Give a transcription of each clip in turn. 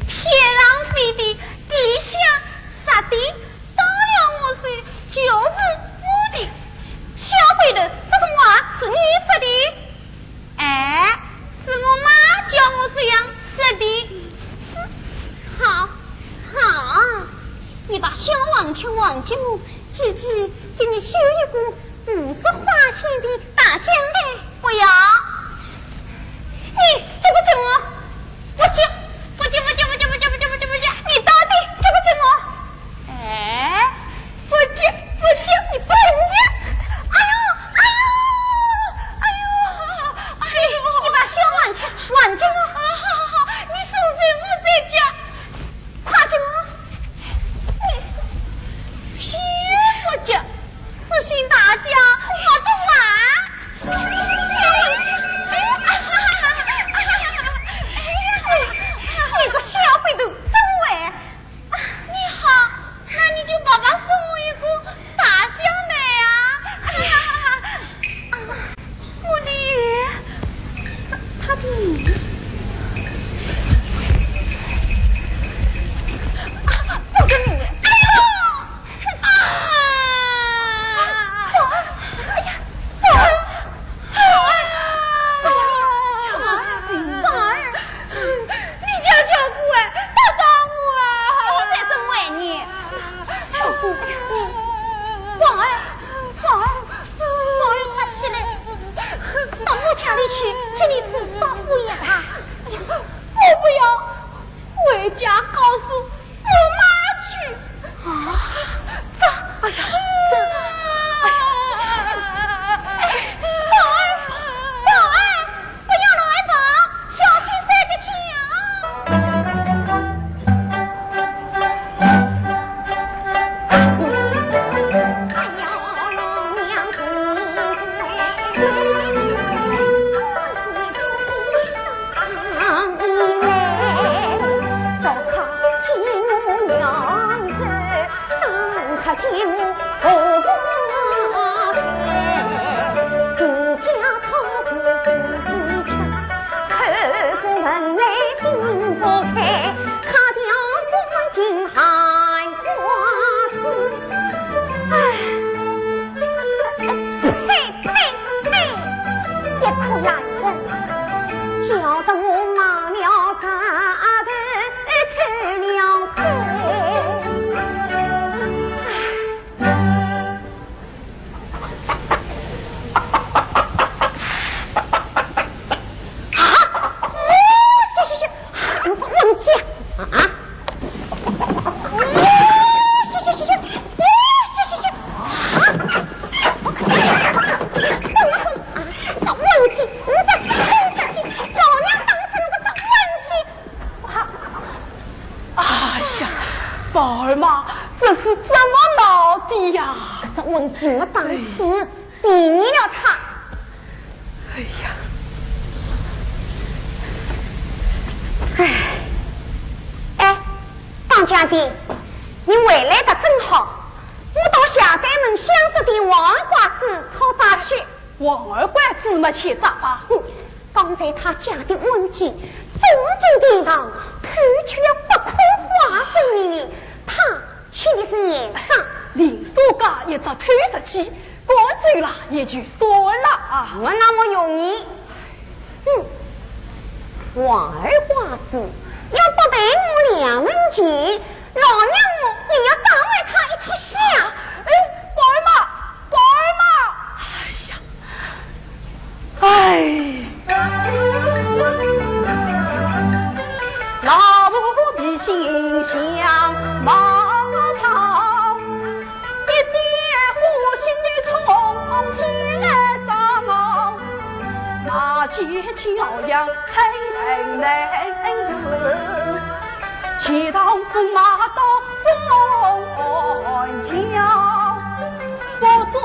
天上飞的，地下杀的，打了我是就小王去王家母，自己给你修一个50花钱的大香来。不要！你这个怎么？不接！你到底这个怎么？哎，不接！你不接！哎呦！你把小王去王家母。好，你送人我在家。快去吗？先不接，死心大家我都完。你个小鬼头，真坏！你好，那你就爸爸送我一个大香奶呀！我的，他的。我跟你，这里是保护眼啊！我不要，回家告诉我妈去。哎呀！宝儿，不要乱跑，小心栽个什么当时避免了他。哎呀，当家的，你回来的正好，我到下山门乡子的王二瓜子讨杂去。王二瓜子没去咋吧？刚才他家的文姬中进殿堂，吐出了不可话之言，他去的是眼上。林所家一只推出去，赶走了也就算了啊！我那么容易？王二瓜子要不陪我两文钱，老娘我也要打坏他一套下。宝儿妈，老不必心想毛草，一点呼吸的从前来上，那些教养才能死，骑到驸马到中桥，不做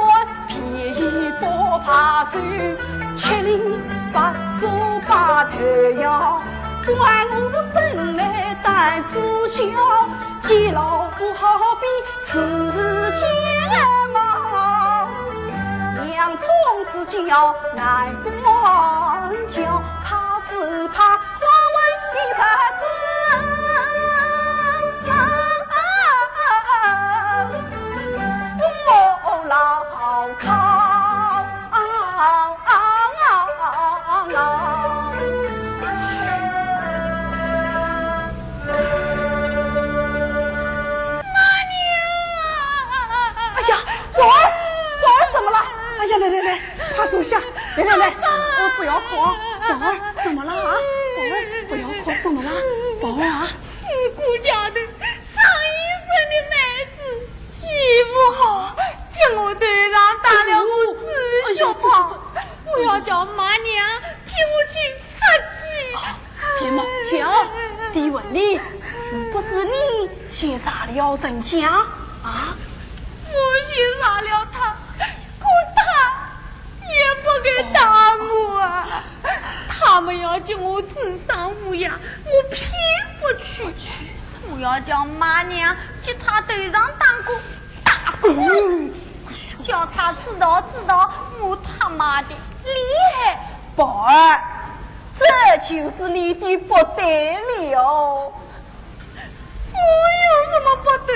便宜不怕走，70八手把头摇，管我生来胆子小，见老虎好比吃煎熬，洋葱子叫难光叫，他只怕花纹的他不牢靠。妈娘。来，不要哭，宝儿，怎么了啊？宝儿，不要哭，怎么了？宝儿啊，四姑家的张医生的妹子媳妇好，叫我队长打了我自小跑，我要叫妈娘替我去发气。别忙叫，弟问你，是不是你先杀了人家啊？我先杀了他，可他也不给打我啊！他们要叫我自伤无恙，我偏不去。我要叫妈娘去他头上打滚，叫他知道我他妈的厉害。宝儿，这就是你的不对了。我有什么不对？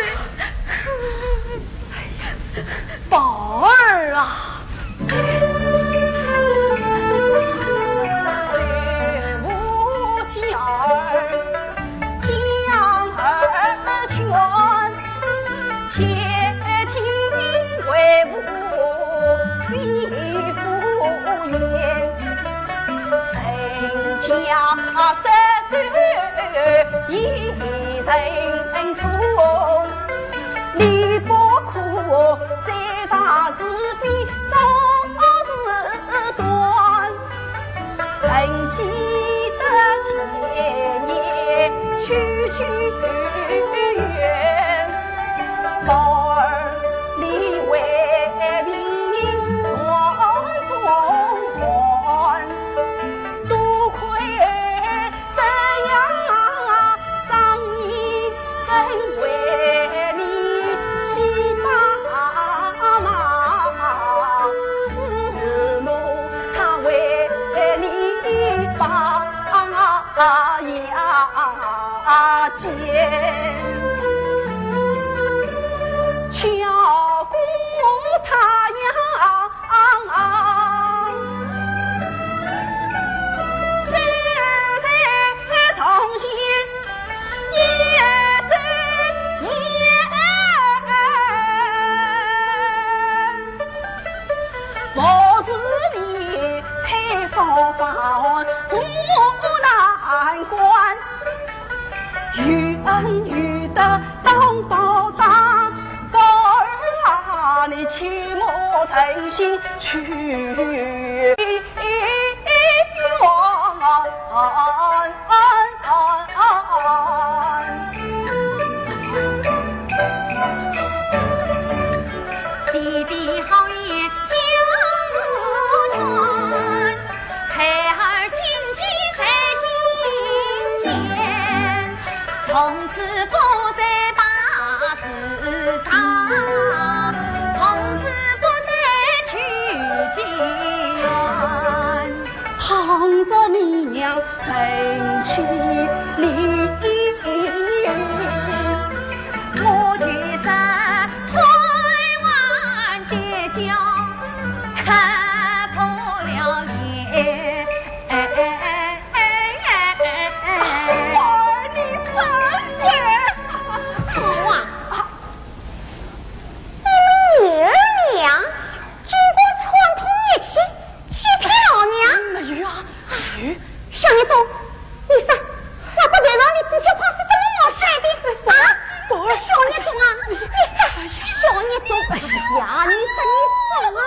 宝儿啊，谁无家儿将儿全，且听为母必妇言，人家三岁一人出。你不哭，再上是非早事断。人记得前年去远，宝儿你为民传风还，多亏这样张医生为民。牙尖，巧过他呀，谁在从前也真言，我是你太少法不难关。与恩与德当报答，宝儿啊，你切莫诚心去冤。弟弟好言将我传，孩儿谨记在心间。从此不再把事藏，从此不再去见冤。倘若你娘真去离，我其实台湾的家看破了脸。小孽种，你说我不得让你自小跑是怎么冒出来的啊？小孽种啊，你说小孽种，哎呀，你说啊，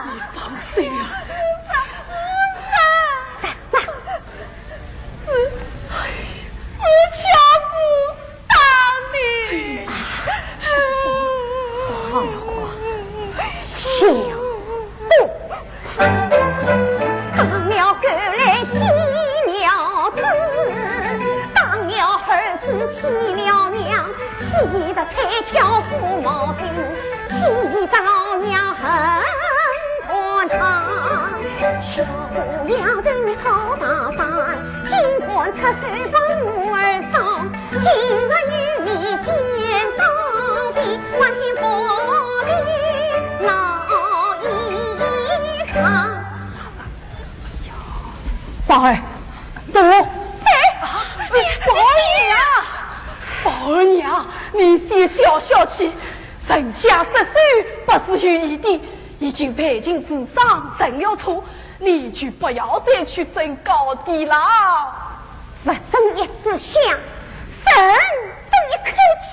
你放心啊，是强姑打你，好话，强当了狗来洗了子，当了儿子起了娘，气得才巧父毛病，气得老娘很欢畅。巧姑娘人好打扮，金冠出手帮母儿上，今日与你见到的，欢天福地老一场。宝儿，走！宝儿娘，你先消气。人家10岁不是与你的，已经陪进自伤，成了错。你就不要再去争高低了。不争一支香，争一口气，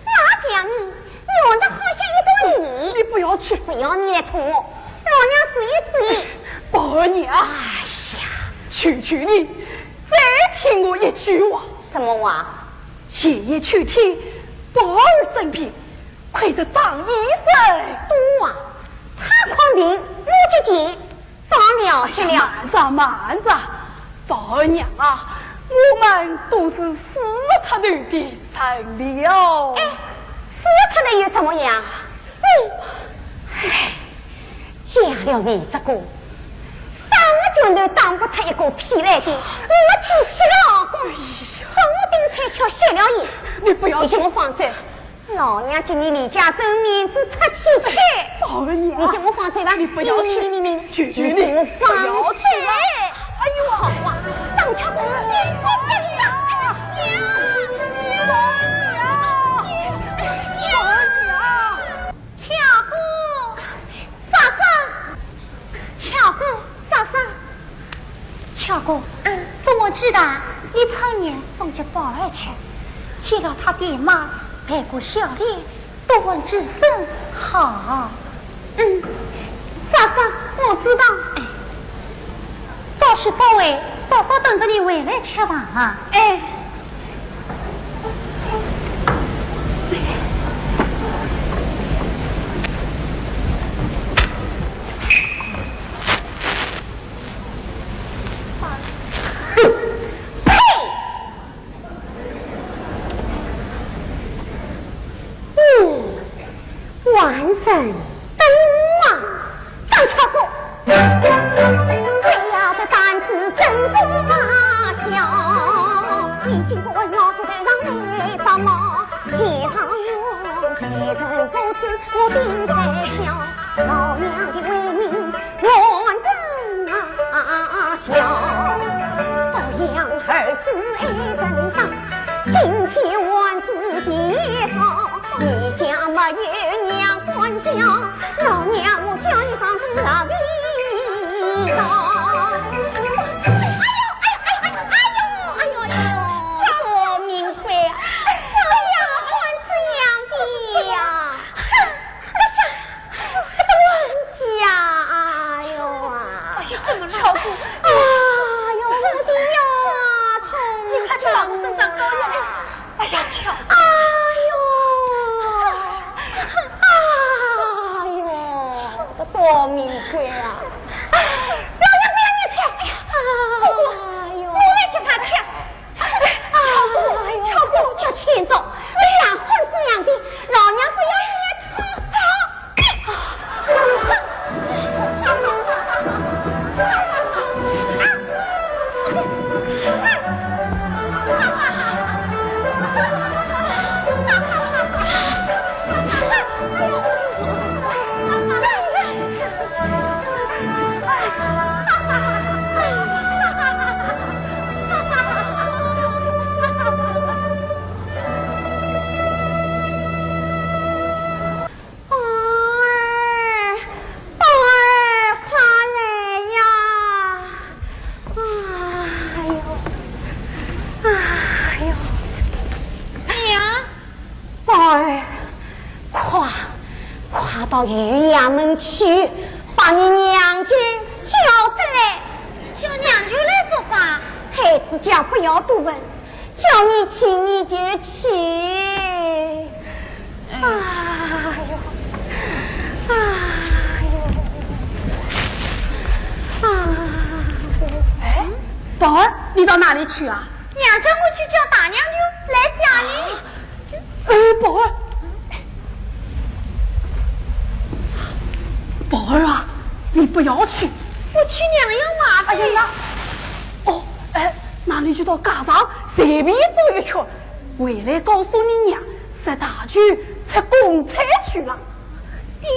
那表你弄得好像一朵泥。你不要去，不要捏拖，老娘试一试。宝儿娘，哎呀，求求你，再听我一句话。什么话？前夜秋天，宝儿生病，亏得张医生多啊！他狂病，我就急，当了去了。慢着，宝儿娘啊，我们都是死他头的生了。哎，死他的又怎么样？嫁了你这个，当就当不出一个屁来的，我只娶了老公，和我顶才巧歇了眼。你不要叫我放手，老娘今年离家走面子出去去。宝儿娘，你叫我放手吧，你不要去，你求求你，我放手。哎呦，好啊，张巧公，你说对了，巧哥，怎么记得你趁年送给宝儿去，见了他爹妈，陪过笑脸，多问几声好。嫂嫂，我知道。到时到位，嫂嫂等着你回来吃饭啊。完整灯啊，张巧公，为呀这胆子真不小，你经过老子在上来帮忙，街上用开人不知我病太小，老娘的为民完整小，这样儿子爱人当，今天万子别少，你家没有娘管教，老娘我叫一房子老味道。多明慧啊！我呀，还是娘的呀！哎呦啊！怎么了？巧姑，我的牙痛！你快去老公身上膏药。哎呀，巧姑！多明慧啊！不要你跳！姑姑，我来接他跳。巧姑，叫牵走，你俩混这样的，老娘不要你到御衙门去，把你娘舅叫过来。叫娘舅来做啥？太子家不要多问，叫你去你就去。宝儿，你到哪里去啊？娘叫我去叫大娘舅来家里。宝儿，宝儿啊，你不要去。我去娘要麻烦了。那你就到街上随便走一圈，回来告诉你娘，识大舅出公差去了。爹，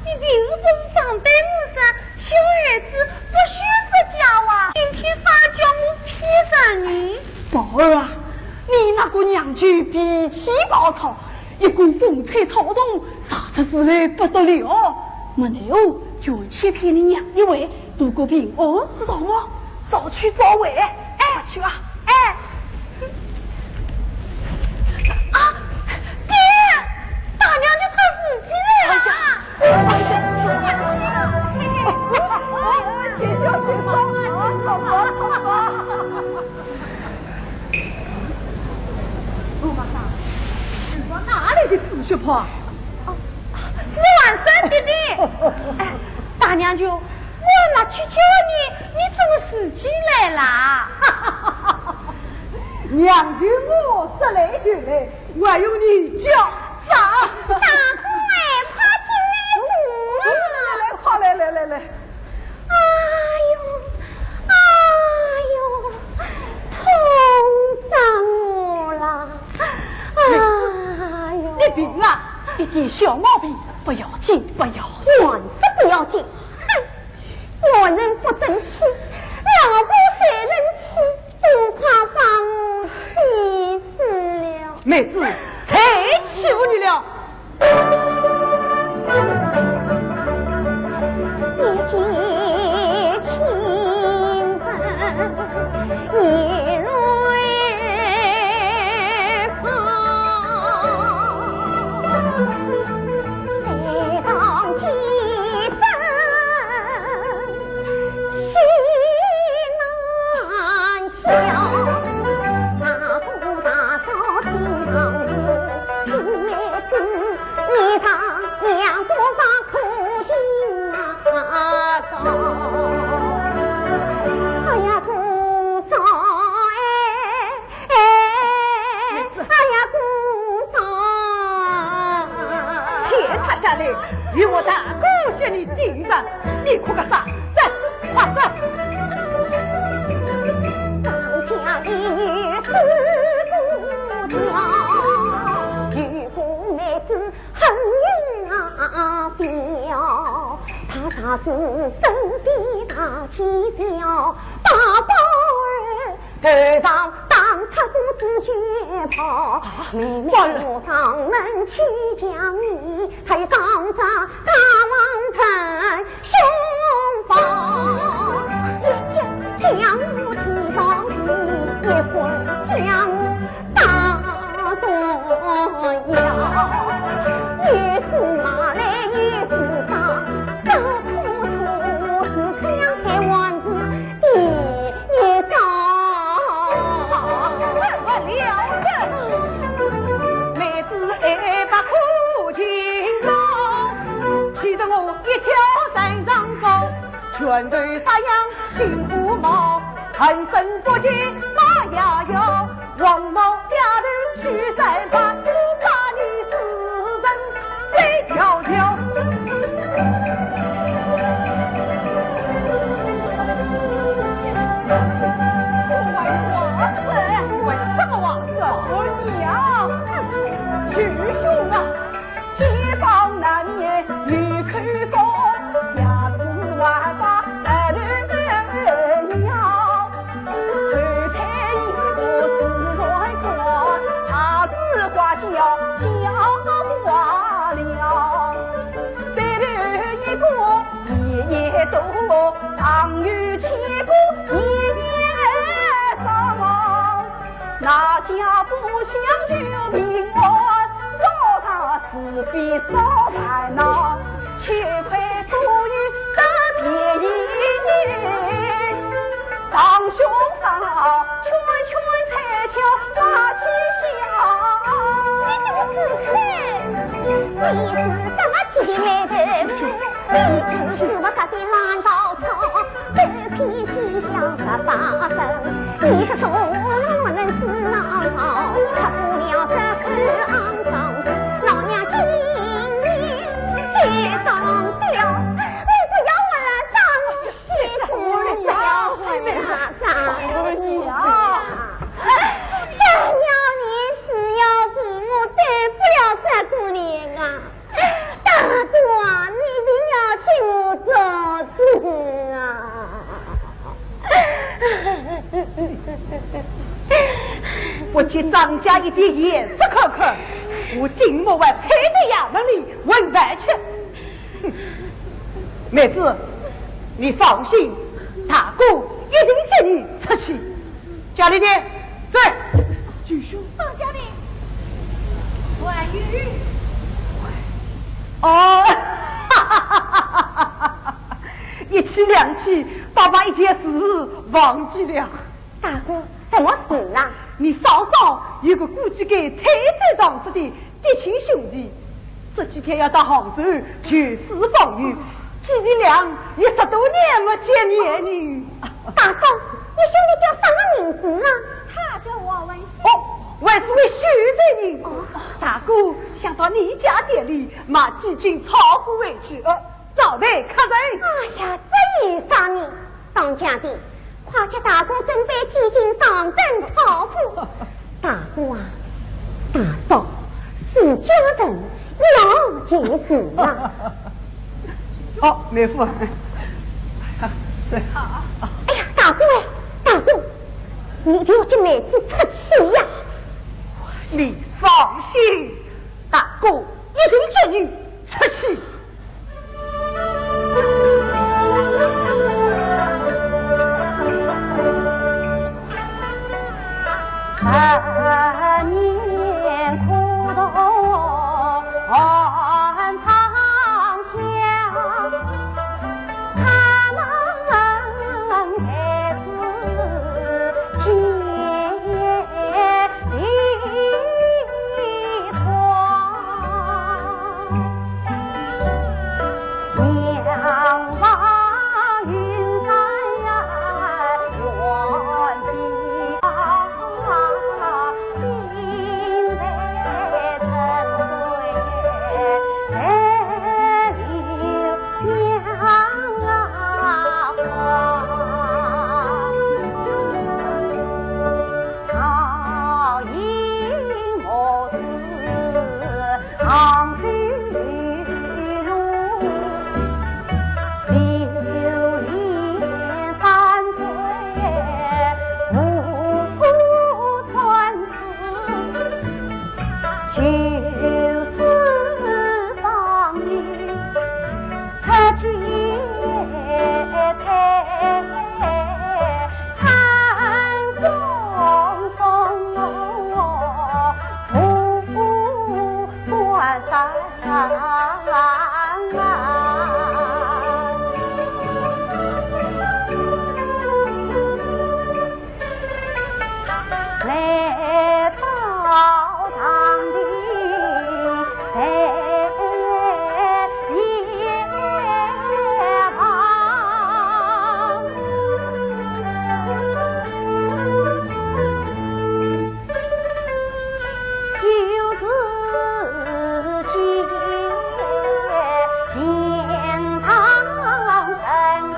你平时不是长辈母生，小孩子不许说假话，今天反而叫我骗上你。宝儿啊，你那个娘舅脾气暴躁，一股风吹草动，啥子事来不得了。没奈何，就欺骗你娘一回，杜国平，哦，知道吗？早去早回，哎，去啊，哎。啊，爹，大娘就她自己来了。谢谢，罗马上，是说哪里的自学婆？是晚生弟弟。哎，大娘舅，我哪去叫你，你怎么自己来啦？娘舅我说来就来，我要用你叫啥？大哥哎，怕进来不？好，来。哎呦，痛死我了！哎呦，你病啊，一点小毛病不要紧，不要，万事不要紧。哼，我人不争气，老婆才人气，就怕把我气死了。妹子，太欺负你了。一见情分，一泪放，再当几分心难消。大姑大嫂听到我，听妹子，你让娘多把苦尽啊高。哎呀，姑嫂哎，哎呀，姑嫂，天塌下来，与我大哥叫你顶上，你哭个啥？走，快走！张家的女子不娇，玉姑妹子很运啊标，她啥子身边大旗标，大宝儿头上当出股子血泡，妹妹我上门去讲你，还当着大王盆胸包，一见将我提到你，一会儿将我打断腰，越是骂来越是打，这处是这样开玩子第一招。妹子爱把苦情高，气得我一条山上走，拳头发痒心不毛，横生不起马呀腰，王某丫头去山爬，我把你死人再条条。为什么王子？我娘，徐兄啊，解放那年女口高，家子万把儿女要，头抬一个自来过，他子花笑笑花了，再头一个夜夜走，常有千古夜上望，那家不想救命我，烧他自比烧烦恼，且亏不与得便宜，当兄嫂圈圈彩桥把气笑。你这个自私，你是什么起来的？你就是我家的烂稻草，这片西厢的八分，你是说我人是老好，吃不了这口肮脏事，老娘今年就当掉，你不要我来当媳妇了，要我来当你啊！大娘，你是要是我对不了这个人啊！大哥啊，你一定要替我做主啊！我见张家一点颜色可看，我定莫外配在衙门里问办去。妹子，你放心，大哥一定接你出去。家里的在，举兄上家里，婉玉。哦，哈哈哈哈哈！一起两起，爸爸一件事忘记了。大哥，什么事啊？你嫂嫂有个估计给台州长子的嫡亲兄弟，这几天要到杭州去释放鱼，姐弟俩也10多年没见面呢。大哥，你兄弟叫什么名字啊？他叫王文哦，我是位徐州人。大哥想到你家店里买几斤炒股回去，招待客人。哎呀，这意啥呢？当家的，快叫大哥准备几斤上等炒股。大哥啊，大嫂是家人要紧事啊。哦，妹夫。对。哎呀，大哥哎，大哥，你一定要叫妹子出气呀！你放心，大哥一定叫你出去。年苦冬寒塘乡，他们开始千里闯，仰望云山呀，远比心在沉醉流好饮莫似杭州路，流连山水无穿刺，就是放你出天台，看松松不关山。来到堂里在夜旁，就是见堂成空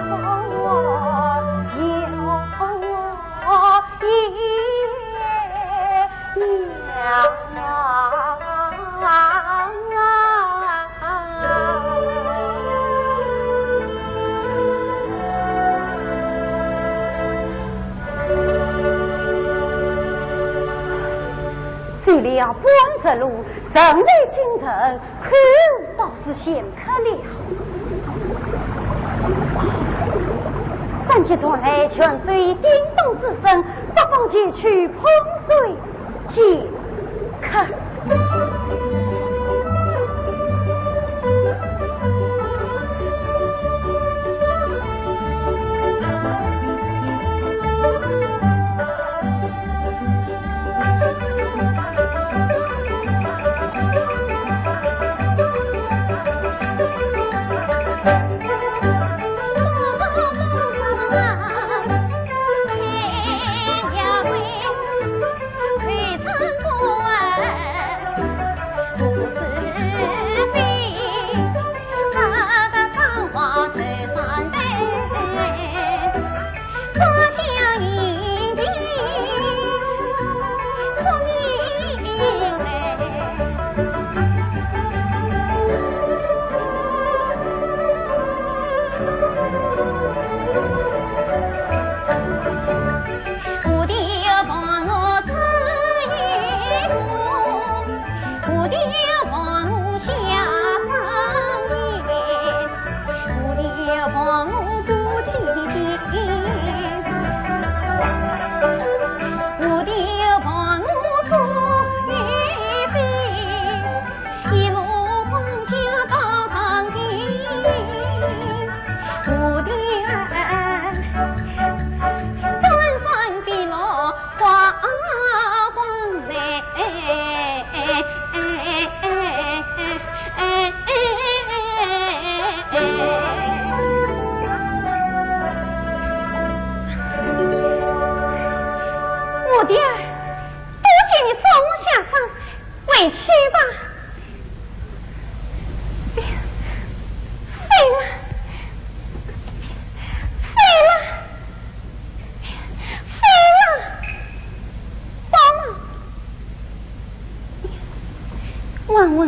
走了半截路，人未进城，看倒是显可了。三七中来泉水叮咚之声，不妨前去碰水解渴。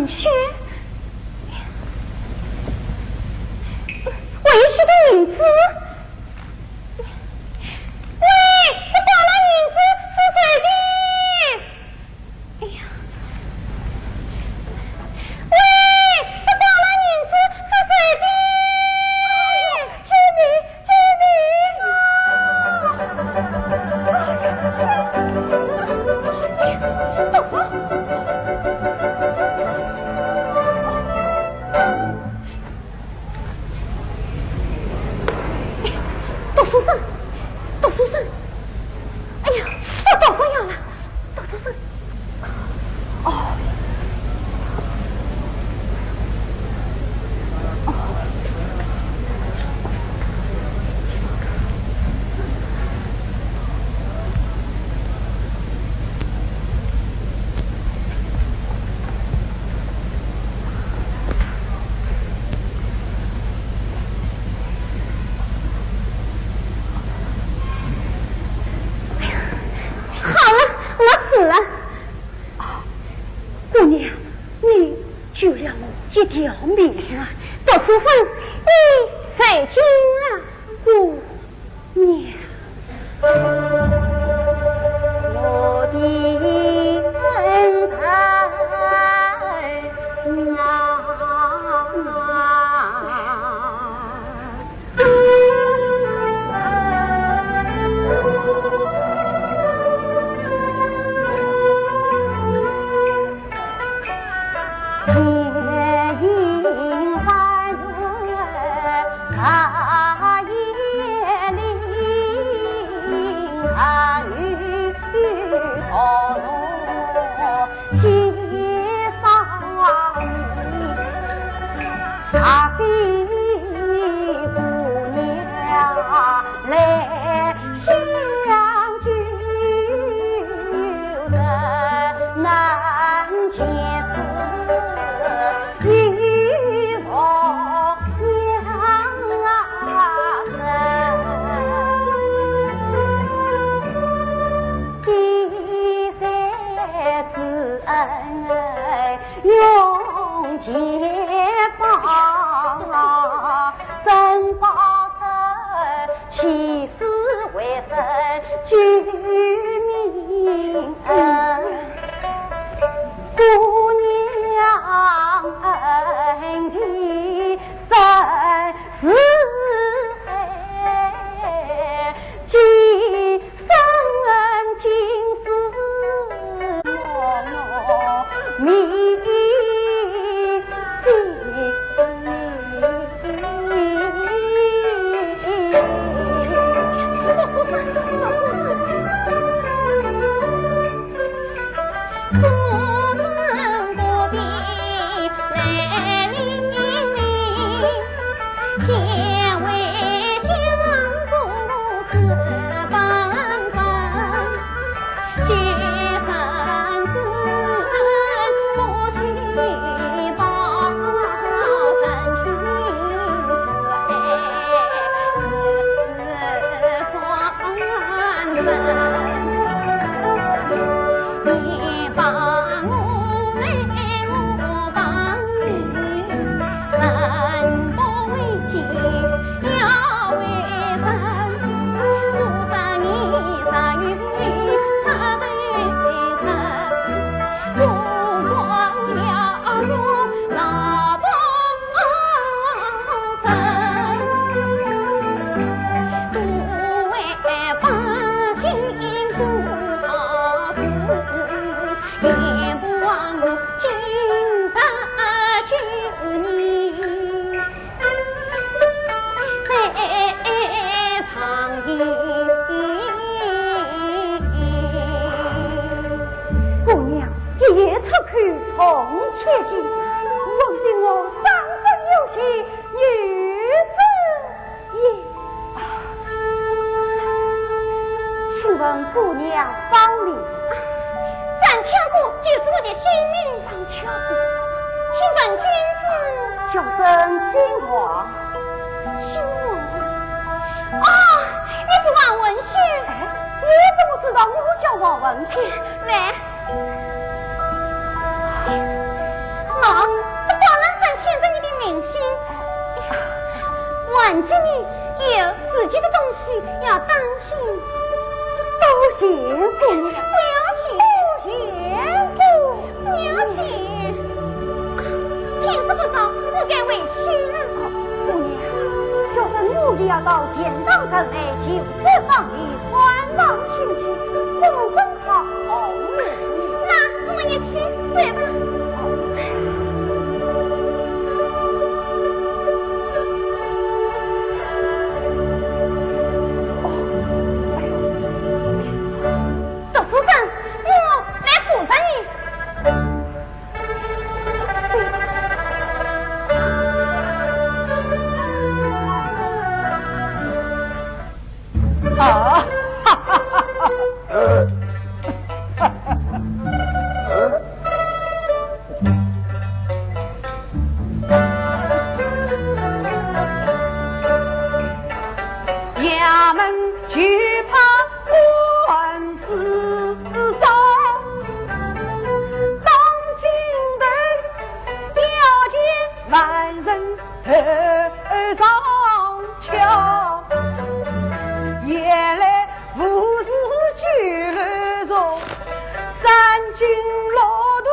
去。为许的银子，喂，这包了银子是谁的？哎呀，喂，这包了银子是谁的？救命！救命！豆腐。杜书生，杜书生，哎呀，我早上要了，杜书生。哦，姑娘，你救了我一条命啊！杜书生，你谁亲啊？姑娘，我的恩人啊！阿飞姑娘来相救，的难前次与我相生，第三次恩永结帮真报仇，起死回生救命恩，姑娘恩义生死海，今生今世命。姑娘方礼，咱强姑就是我的性命当巧子，请问君子小生姓王，姓王啊！你是王文轩，你怎么知道我叫王文轩？来，好，这果然展现着你的明心。忘记你有自己的东西要当心。不行，不要信，不要信。天色不早，我该回去了。姑娘，小生务必要到建章镇来求此方里观望寻去，我们正好那我们一起对吧？读书生，我来扶着你。啊！衙门惧怕官司早，当今的条件万人头上瞧。原来无事居中，三军落土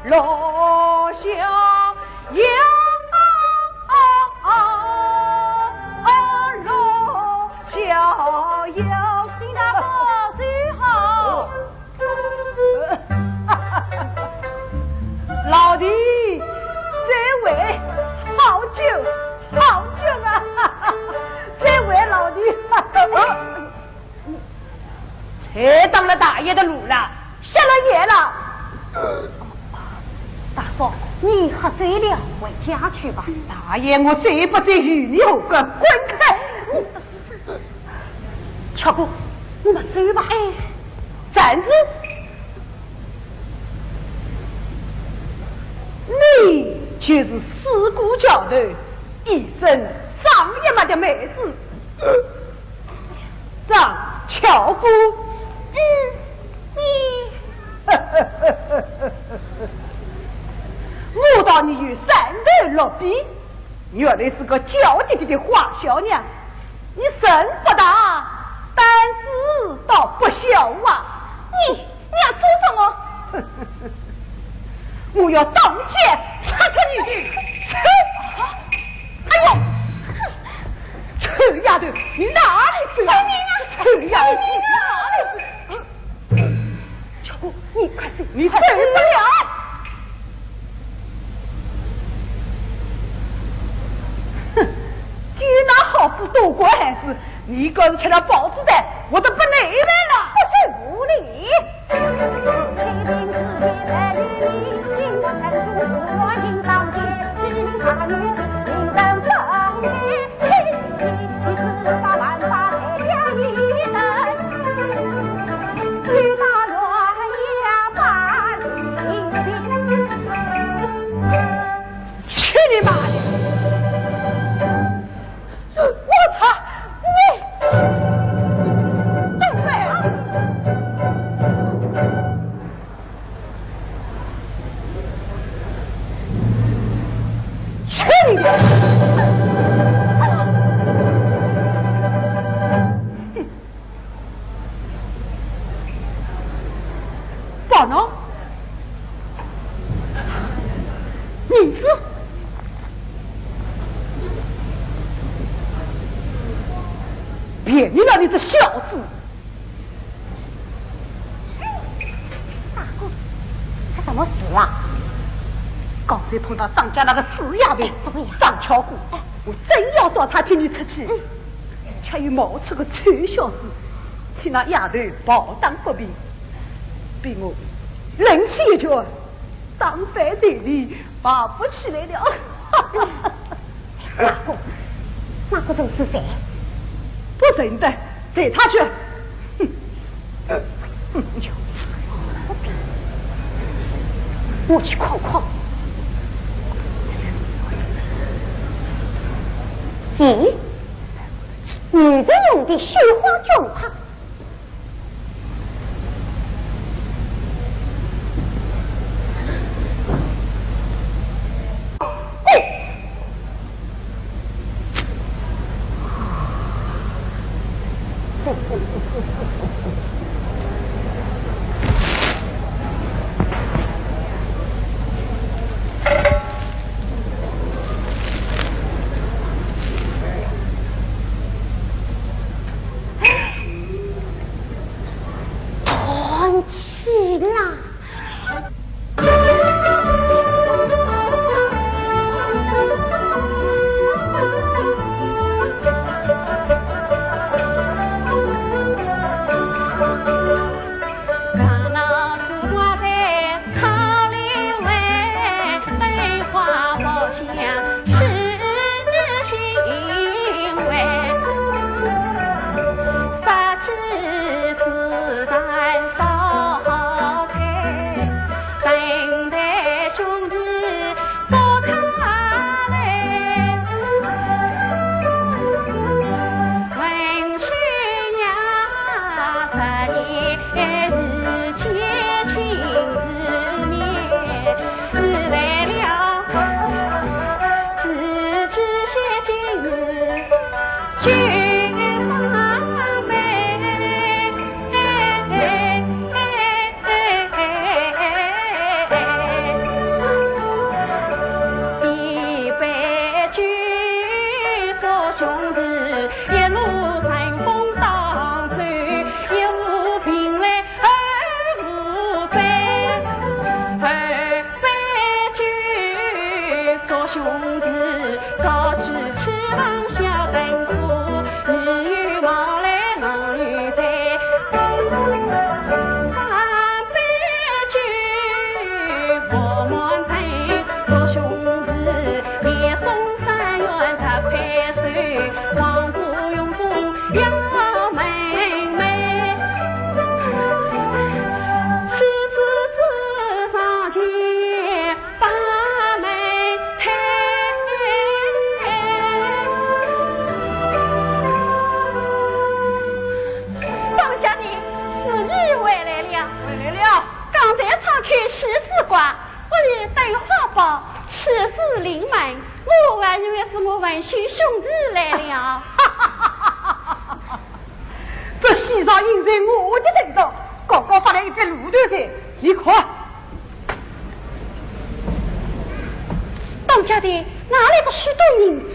落逍遥，落逍遥，听得好最好。老弟，这位好久好久啊！这位老弟。才当了大爷的路了，下了夜了。大嫂，你喝醉了，回家去吧。大爷，我罪不罪与你何干？滚开！巧姑，我们走吧。哎，站住！你就是四姑教头，一身上一马的妹子，张巧姑。你，我道你有三头六臂，原来是个娇滴滴的花小娘。你身不大，胆子倒不小啊！你要做什么？我要当街插出你！哎呦！臭丫头，你哪里去啊？臭丫头，你哪里去？巧姑，你快走，你走不了。哼，你那好不多管孩子，你刚才吃了包子蛋，我都不内来了，不是无理。谁定自己在于你，经过三处我应当接，是他女应当正业，你司法办法再加一人，与大乱也把你去你妈的！我操！你东北啊！去你的！宝呢？名字？别你了，你这小子！大姑，他怎么死了？刚才碰到张家那个死丫头，怎么样？张巧姑，我真要找他请你出去，却又冒出个臭小子，替那丫头抱当不平，被我冷气一脚，当饭队里爬不起来了。大姑，那个都是谁？不认得，随他去。我去看看。咦，女人用的绣花绢帕，高举起郎小灯火，女有貌来男有才。世事临门，我还以为是我文兄兄弟来了。这西上印在我的身上，刚刚发来一片路头菜，你看。当家的哪来的许多银子？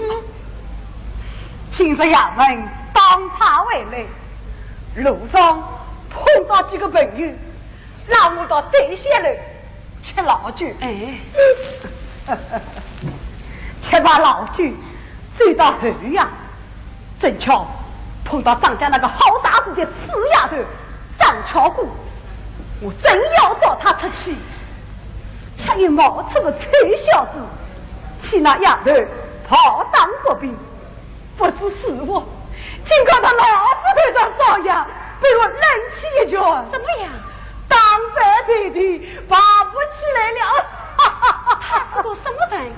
今日衙门当差回来，路上碰到几个朋友，让我到对县来吃老酒。哎。吃罢老酒，走到后院，正巧碰到张家那个好大子的死丫头张巧姑，我正要找她出去，却又冒出个臭小子，替那丫头跑当不平，不知是我，竟看他老夫头上遭殃，被我冷气一脚，怎么样？当白腿的爬不起来了。他是个什么人？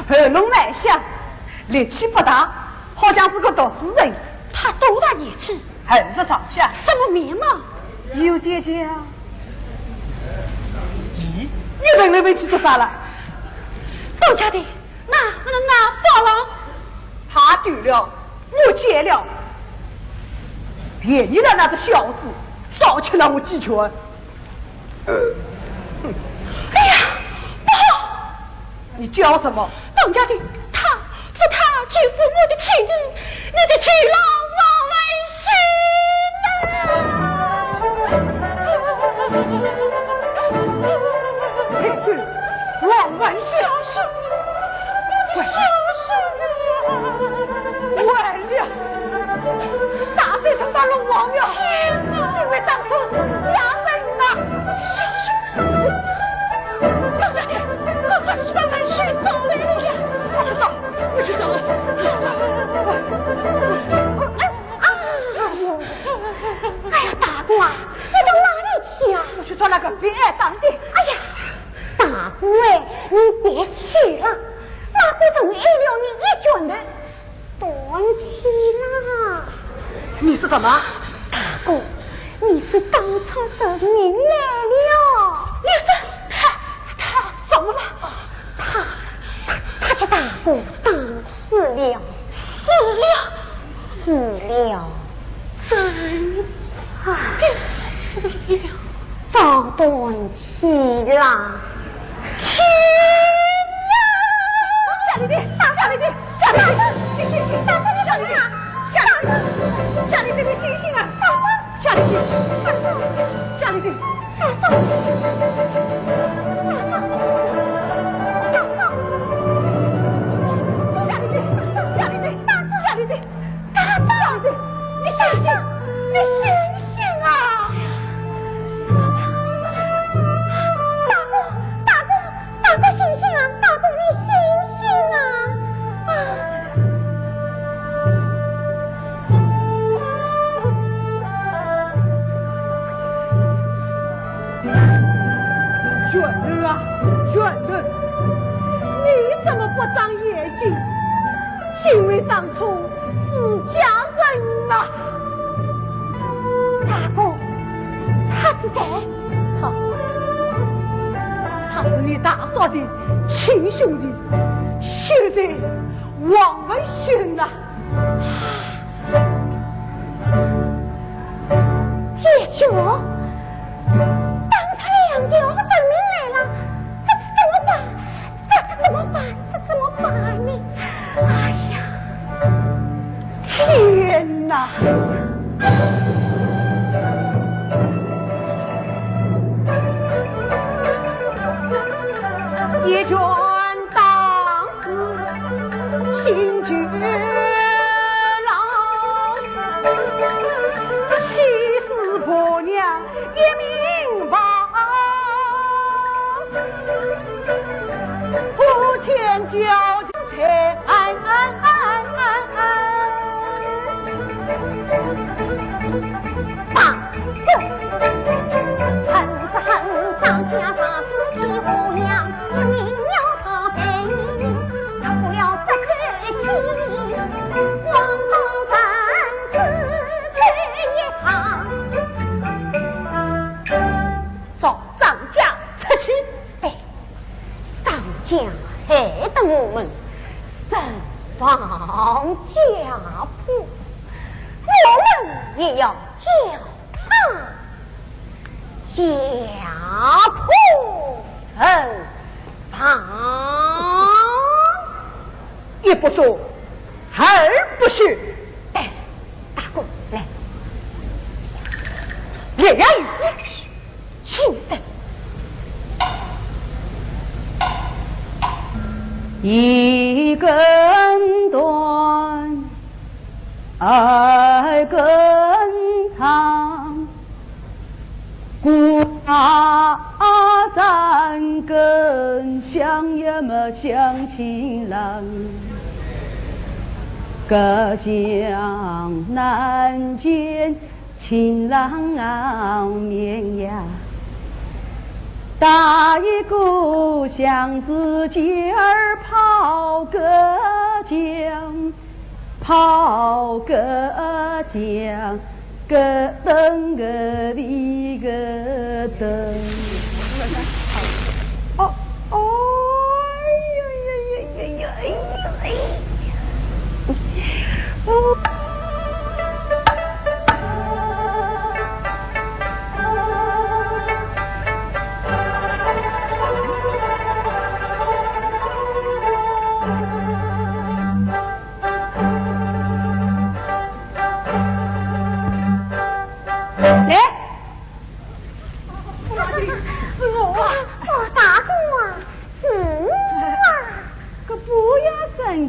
耳聋眼瞎，力气不大，好像是个读书人。他多大年纪？20上下。什么面貌？有点像。咦，你问来问去做啥了？当家的，那报了。他丢了，我捡了。便宜了那个小子，少吃了我几拳。哎呀，不好！你叫什么？当家的，他就是我的妻子，你的妻郎王文馨呐！王文馨，我的小叔子，完了！大罪他发了王了！天哪！因为当初是家人呐，小叔子。当家的，我把双门去找来了。我去找了，哎呀，大姑啊，你到哪里去啊？我去找那个别当的。哎呀，大姑哎，你别去了，大姑总挨了你一拳的，断气了。你是什么？大姑，你是当场得名来了。你是他怎么了？他叫大姑当死了，真死了，遭断气了。天哪！家里的，家里的，你醒醒！大姑，你家里的，家里的，你醒醒啊！家里的，家里的，你醒醒啊！大姑醒醒啊！大姑你醒醒啊！玄人啊，玄人，你怎么不长眼睛？因为当初是家人呐。大姑，他是谁？他是你大嫂的亲兄弟，兄弟王文馨呐。叶九，当他两条人命来了，这怎么办呢？哎呀，天哪！一拳当天叫天大哥，恨是恨张家杀死欺负娘，一命要他赔一命，他不了这口气，光光咱自退一行，找张家出去。哎，张家害得我们身亡家破，我们也要叫他家破人亡。一不做，二不休。哎，大哥来，烈焰请分。一根断，二根长，挂三根，像也么像情郎。隔江难见情郎面呀。大一故乡自己儿跑个江，跑个江，个噔个哩个噔。哦哦呀呀呀呀呀呀！哦。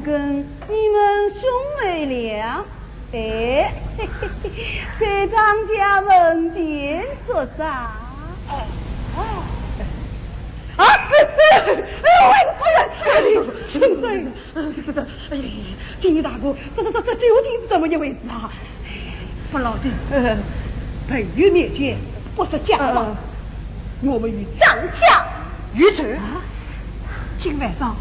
跟你们兄妹俩，哎，在张家门前做啥？哎呦，亲生，是的，哎呀，金鱼大哥，这究竟是怎么一回事啊？不老的，朋友面前不说假话，我们与张家一仇。今晚上。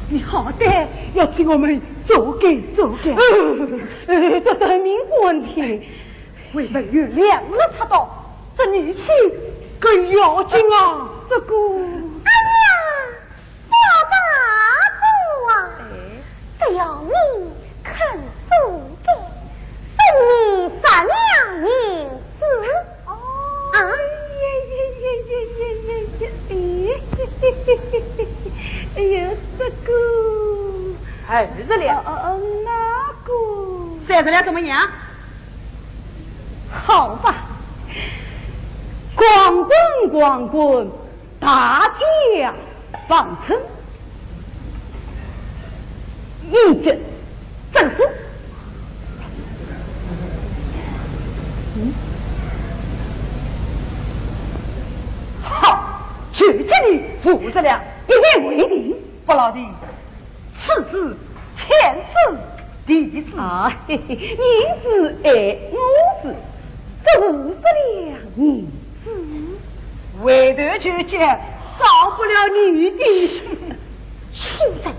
你好歹要替我们做给。这是命问题，为了原谅了他的，这义气更要紧啊！这个，哎呀，小大哥啊，只要你肯做给，送你3两银子。哦，哎呀，这个20两，那个30两怎么样？好吧，光棍，大家方称，一针正数。好，就这里50两。一言为定，不老弟，此子天子弟子啊，你子爱我子，这50两银子，为头就讲少不了你的亲人。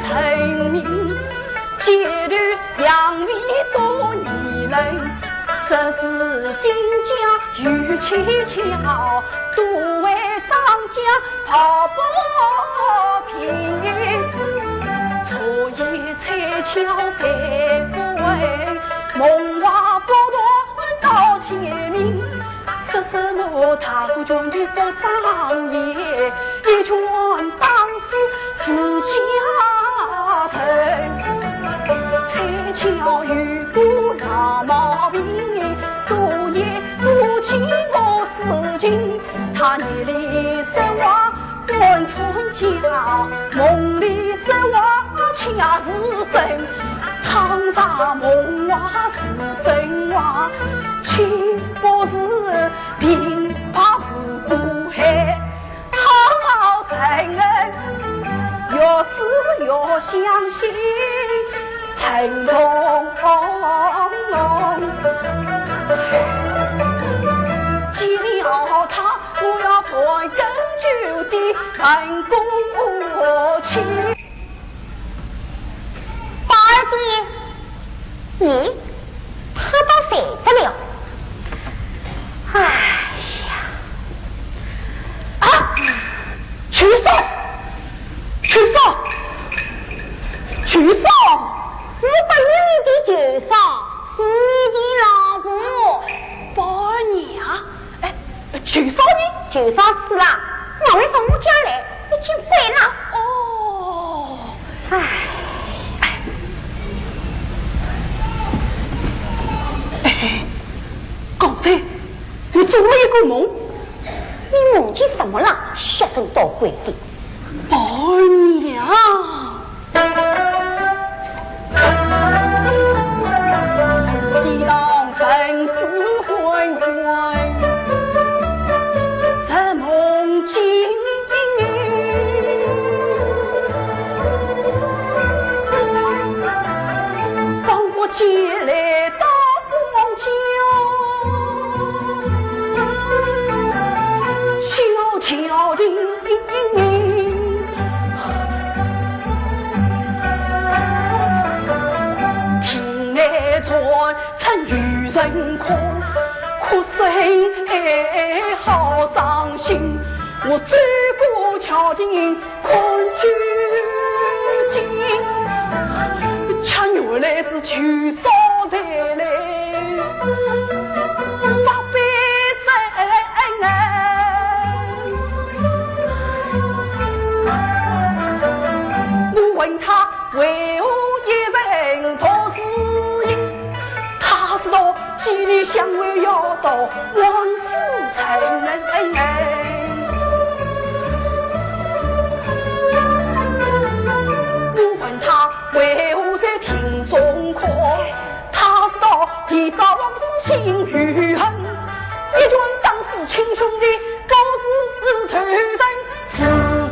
成名，阶段养育多年人，这是丁家有蹊跷，多为张家跑不平，错也才巧才不为，梦话不断到天明，这是若他不jon的不长夜，一拳当死自家人。才巧遇不老毛病，昨夜不起我自尽，他夜里生娃问春家，梦里生娃恰是真，长沙梦娃是真娃，岂不是平白无故害？好人越是越相信陈同既了他，我要断根究底，难共我情。宝儿爹，咦，他都睡着了。哎呀！啊！去嫂，去嫂，去嫂！如果你的舅嫂是你的老婆，宝儿娘，哎，去嫂呢？舅嫂死了，我为从我家来，已经废了。哦，刚才我做了一个梦，你梦见什么了？吓人到鬼的！宝儿娘，地当生子昏昏，在梦境，放过街来到荒郊。悄叮叮，听来传曾与人哭，哭声好伤心。我转过桥顶看究竟，恰原来是去烧柴来，发悲声问他为何一人托死因，他知道几里相会要到王死城。我问他为何在庭中哭，他知道提早往事心余恨，一拳当时亲兄弟，高士头人是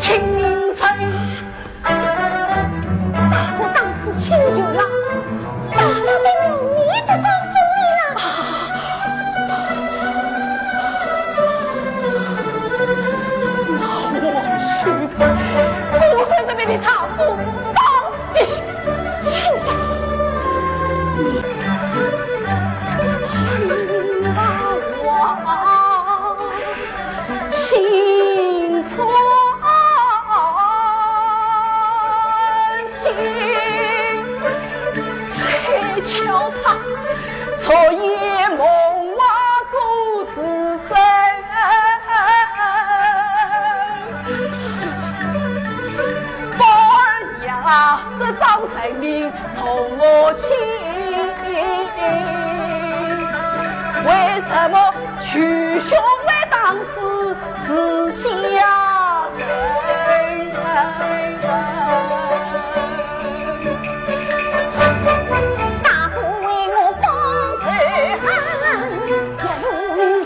亲生。大哥当时请求了，大哥的梦你都告诉你了。那我去吧，我在这边的他不帮你去吧。我心存才瞧他昨夜梦话故事真，宝儿娘啊，这张生命从我起，为什么去兄为当时自家人？大哥为我帮头恨，一路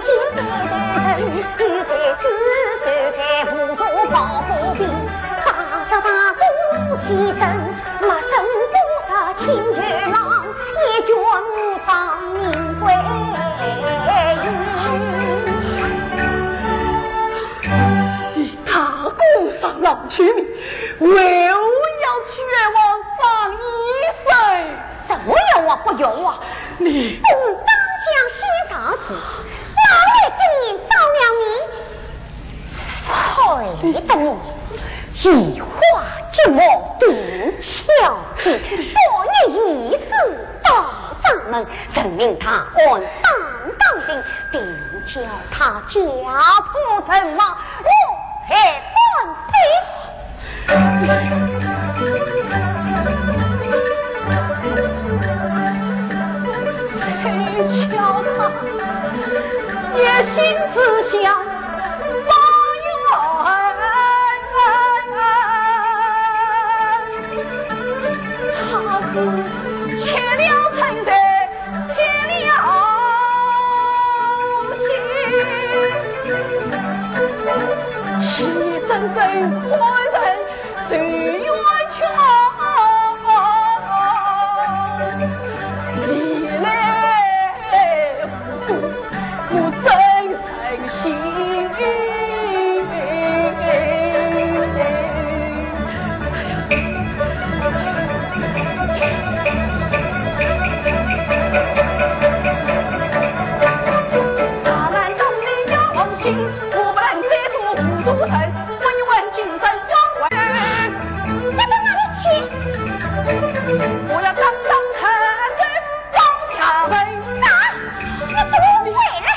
经人，你在自首在湖中保护兵，打着大哥起身，没生多少亲舅郎，一脚母丧命归你大哥上郎去命，为何要去往上一生？什么用啊不用啊！你本当将先上时，哪来这里当了你？害得你一花之梦定巧计，多年一世到上门，证明他按当当的定叫他家父怎么如何谁瞧他也心自想发愿，他是切了成的铁了心，是真正活人谁愿劝，历来糊涂我真诚心。大难中你要忘心，我不能这座糊涂城，问一问精神往外。要到哪里去？我要当太岁当下位。啊！你怎么回来？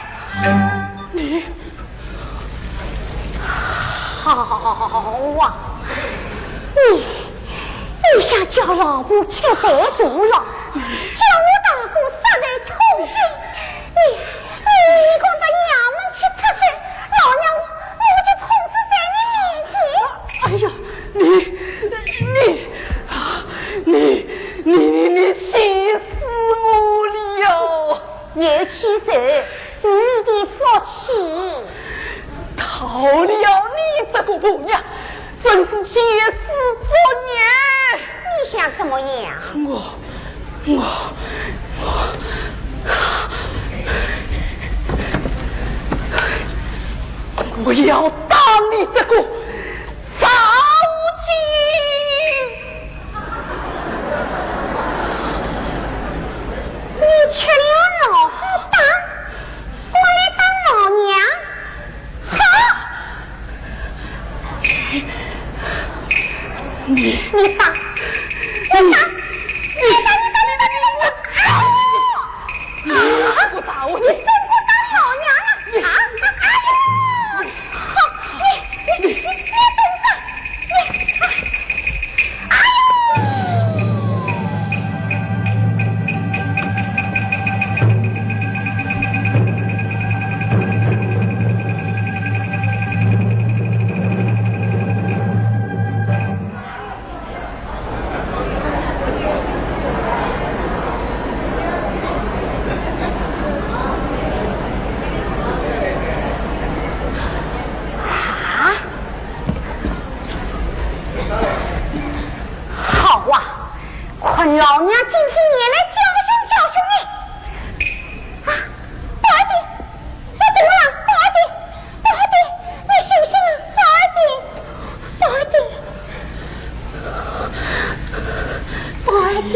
你好啊！你想叫老母吃白肚了，叫我大姑杀来充军，你光到衙门去出声，老娘我就碰死在你面前。哎呀，你气死我了！有气受，你的福气。讨了你这个婆娘，真是借尸作孽！你想怎么样？我要打你这个杀无精！你吃了老虎打，我来当老娘。好，你打，你这个杀无精！真不当老娘了啊！哎呀，好，你等着，哎老娘今天也来教训你啊！宝儿姐，我怎么了？宝儿姐，宝儿姐，你醒醒了！宝儿姐，宝儿姐，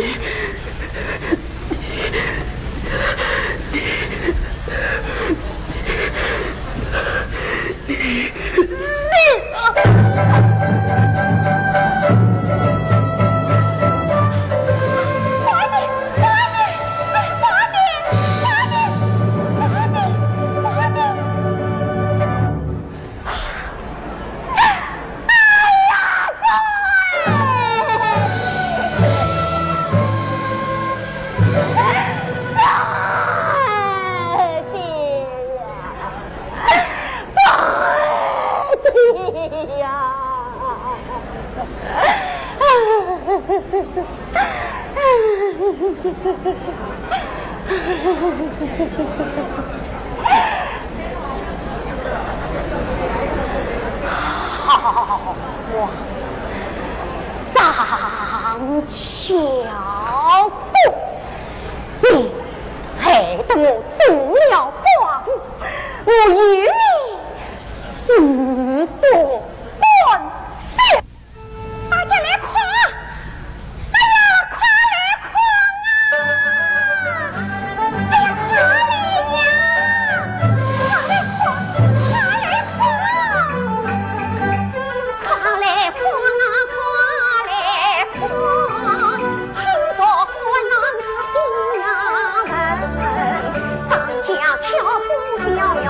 好哇，张巧姑，你害得我中了寡妇，我与你不断事。大家来夸，哎呀，夸来夸啊！哎呀，夸来呀，夸来夸，夸来夸，夸来夸啊，夸来夸，听说河南是丁衙门，当家巧妇飘摇。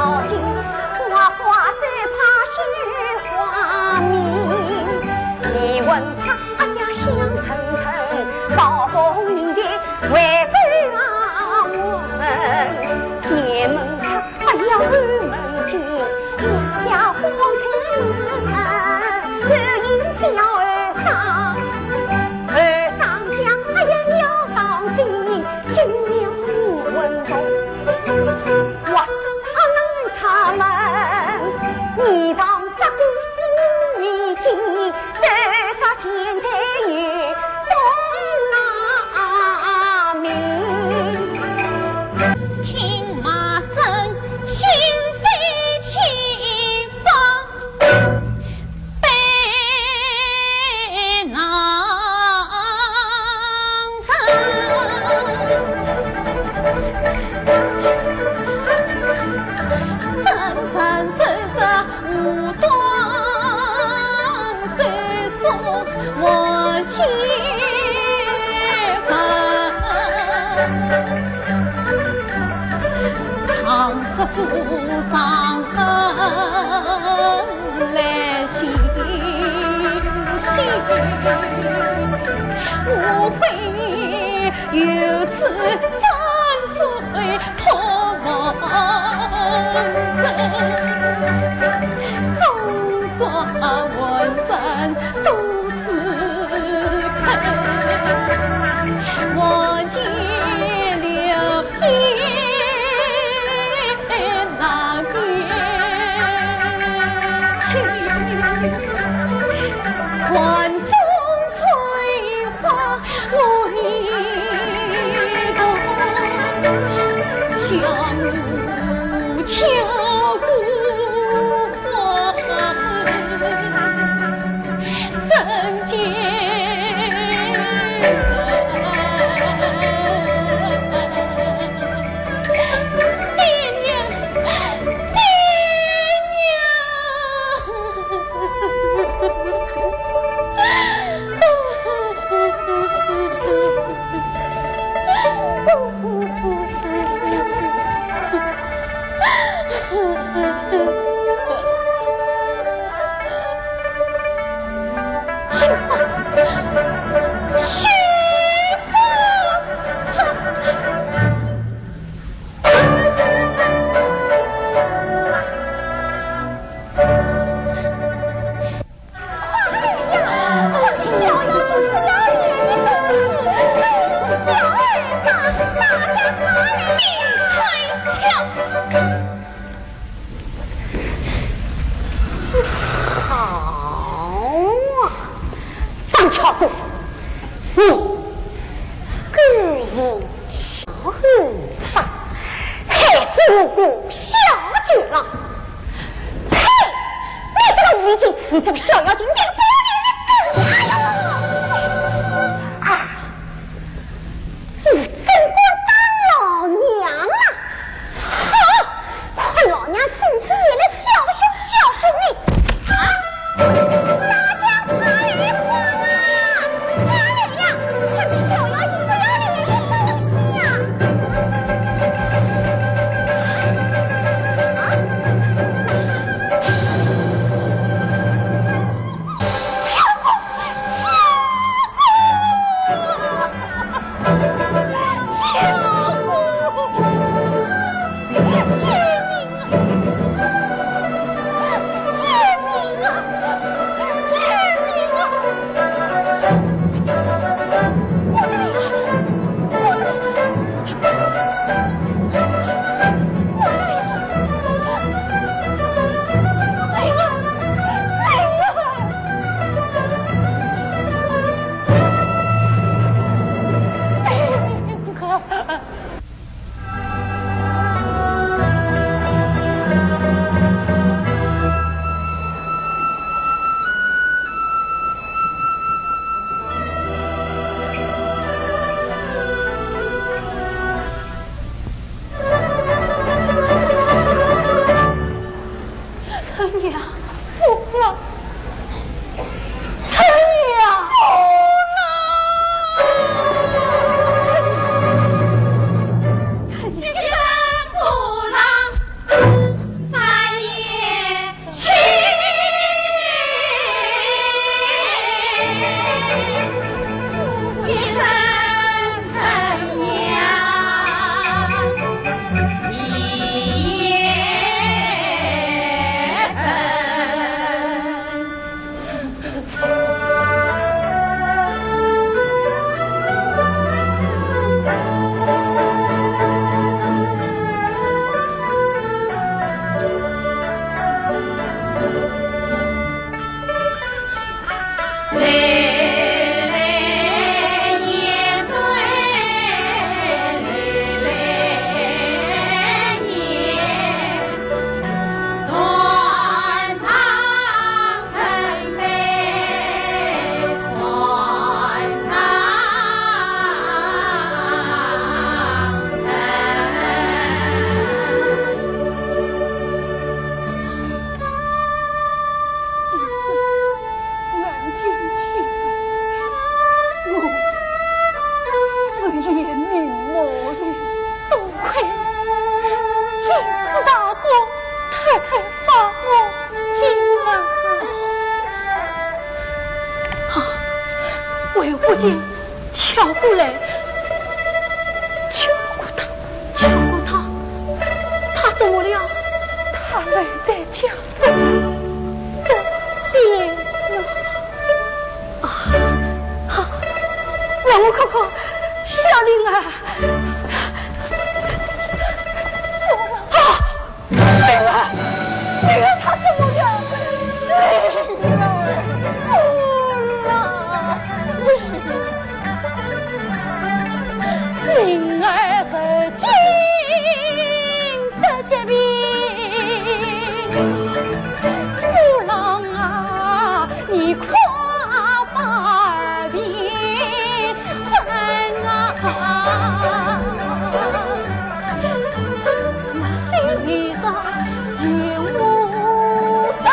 府上来行刑，无非有事张水破王身，众说浑身都是坑，望见了雁那边去，管风吹花为动，江湖敲鼓真见。你这个小妖精，你不要脸的干啥呀？啊！你真过当老娘啊！好，换老娘今天也来教训你啊！大家快活啊！哎呀，这个小妖精不要脸的东西呀！不仅敲过来，敲过他，敲过他，他怎么了？他累在家中，我病了。好，让我看看小玲儿。他怎么了？灵儿受惊得疾病，父郎啊，你快把儿病分啊！心上有无声，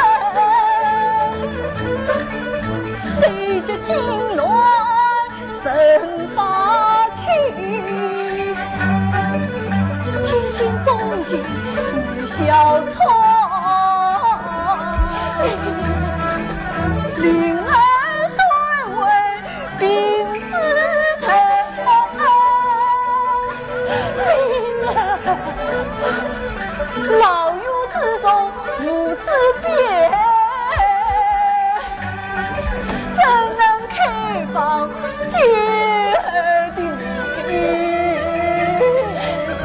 谁知惊乱神发起，千金风景与小窗。灵儿虽为病死成，灵儿牢狱之中无知别，怎能开放救的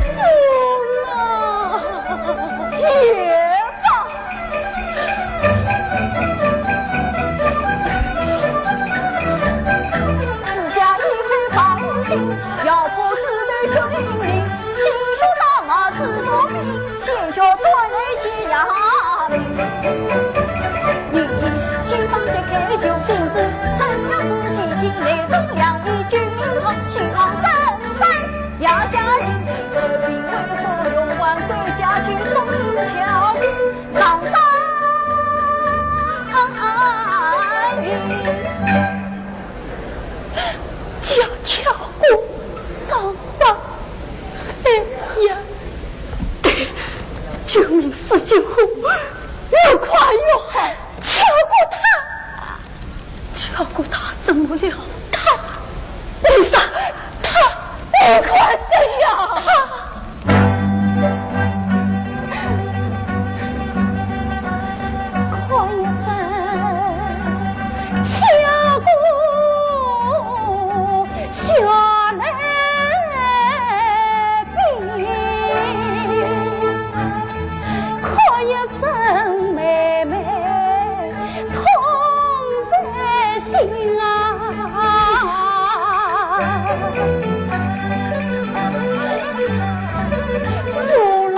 父郎也罢。只下一片放心，要破死对血淋淋，心血打马自作病，鲜血传来血压病。你心房揭开就病子，曾有仔细听来中央一军堂，虚昂三番压下令，这兵为何用万岁驾亲送银桥上山叫巧过上山才呀！救命施救护，越快越好。敲过他怎么了？他为啥？他你快谁呀？快一分敲过下来病，快一分妹妹痛在心啊！父郎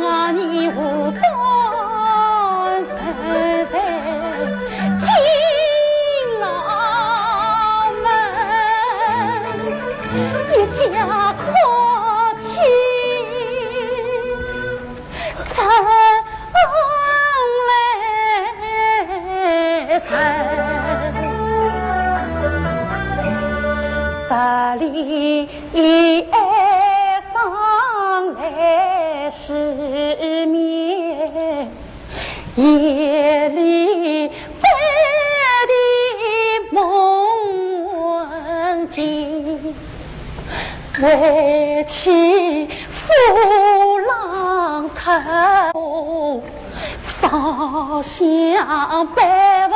啊，你无帮谁进了门，一家可亲怎来分？这里爱上来失眠，夜里白的梦境，为妻父郎头烧香拜佛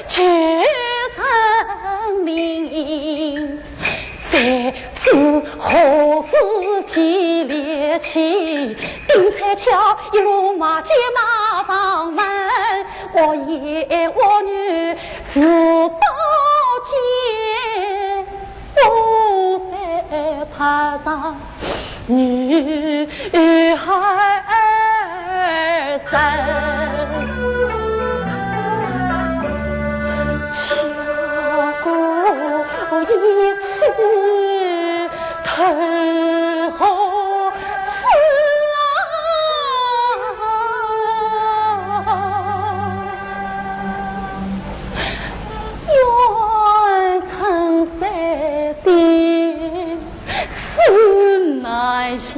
求神明，在此何时见烈气？丁彩桥一路马街马上门，我爷我女是宝剑，我在爬上女孩儿身。一起投后死愿曾在地死难行。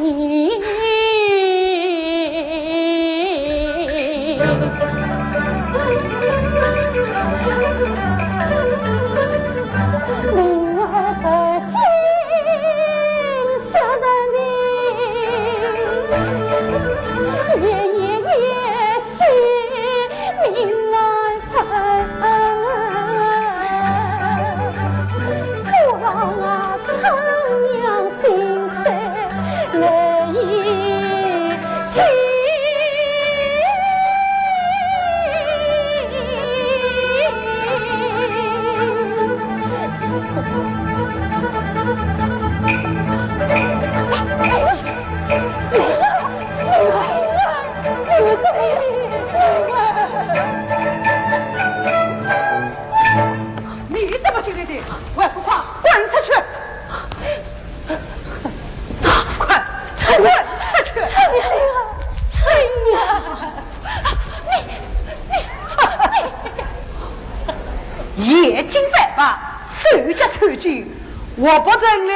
我不等了。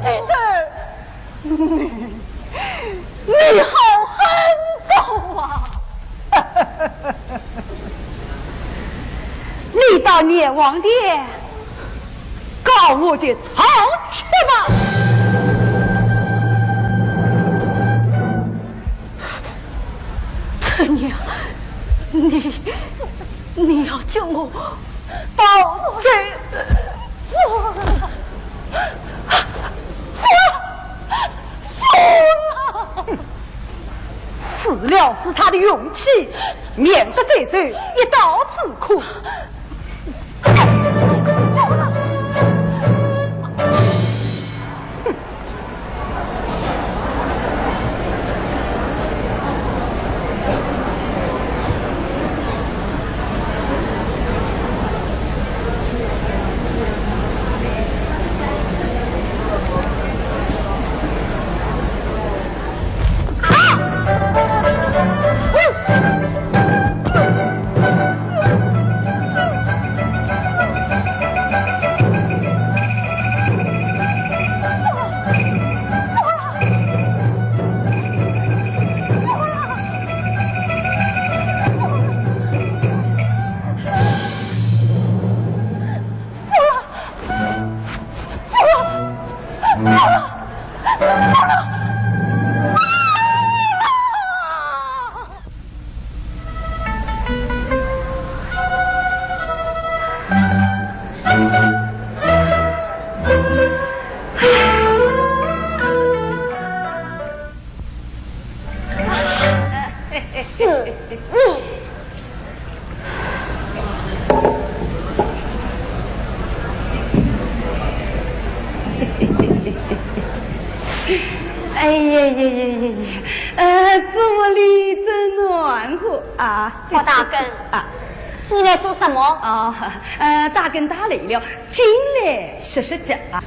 弟子，你好狠毒啊！你到阎王殿告我的曹去吧。陈娘。你要叫我保罪，死了是他的勇气，免得这事一刀自苦。哎呀呀呀呀呀！这里真暖和啊！我大根啊，你来做什么？哦，大根打累了，进来歇歇脚啊。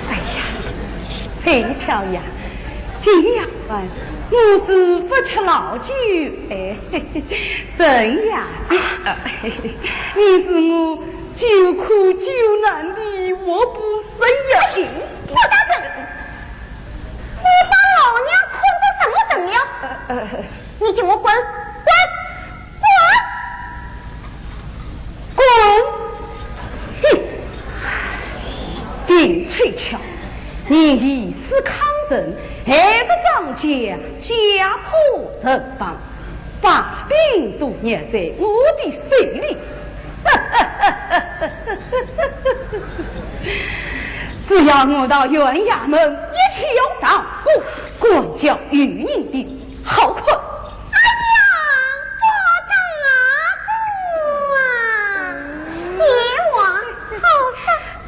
哎呀，翠巧呀，今夜饭我是不吃老酒，哎，神呀子，你是我救苦救难的我不生呀！我大根，你把老娘困成什么神了？你叫我滚！哼！丁翠巧，你以死抗人，害得张家家破人亡，把病毒捏在我的手里。只要我到县衙门一起有当过，管教愚人的好困。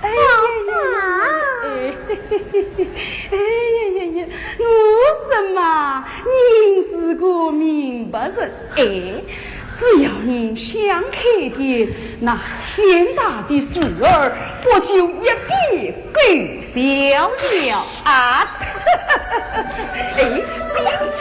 哎呀呀呀！我什么？您是个明白人，哎，只要您想开点，那天大的事儿不就一笔勾销了啊？哎，这样去，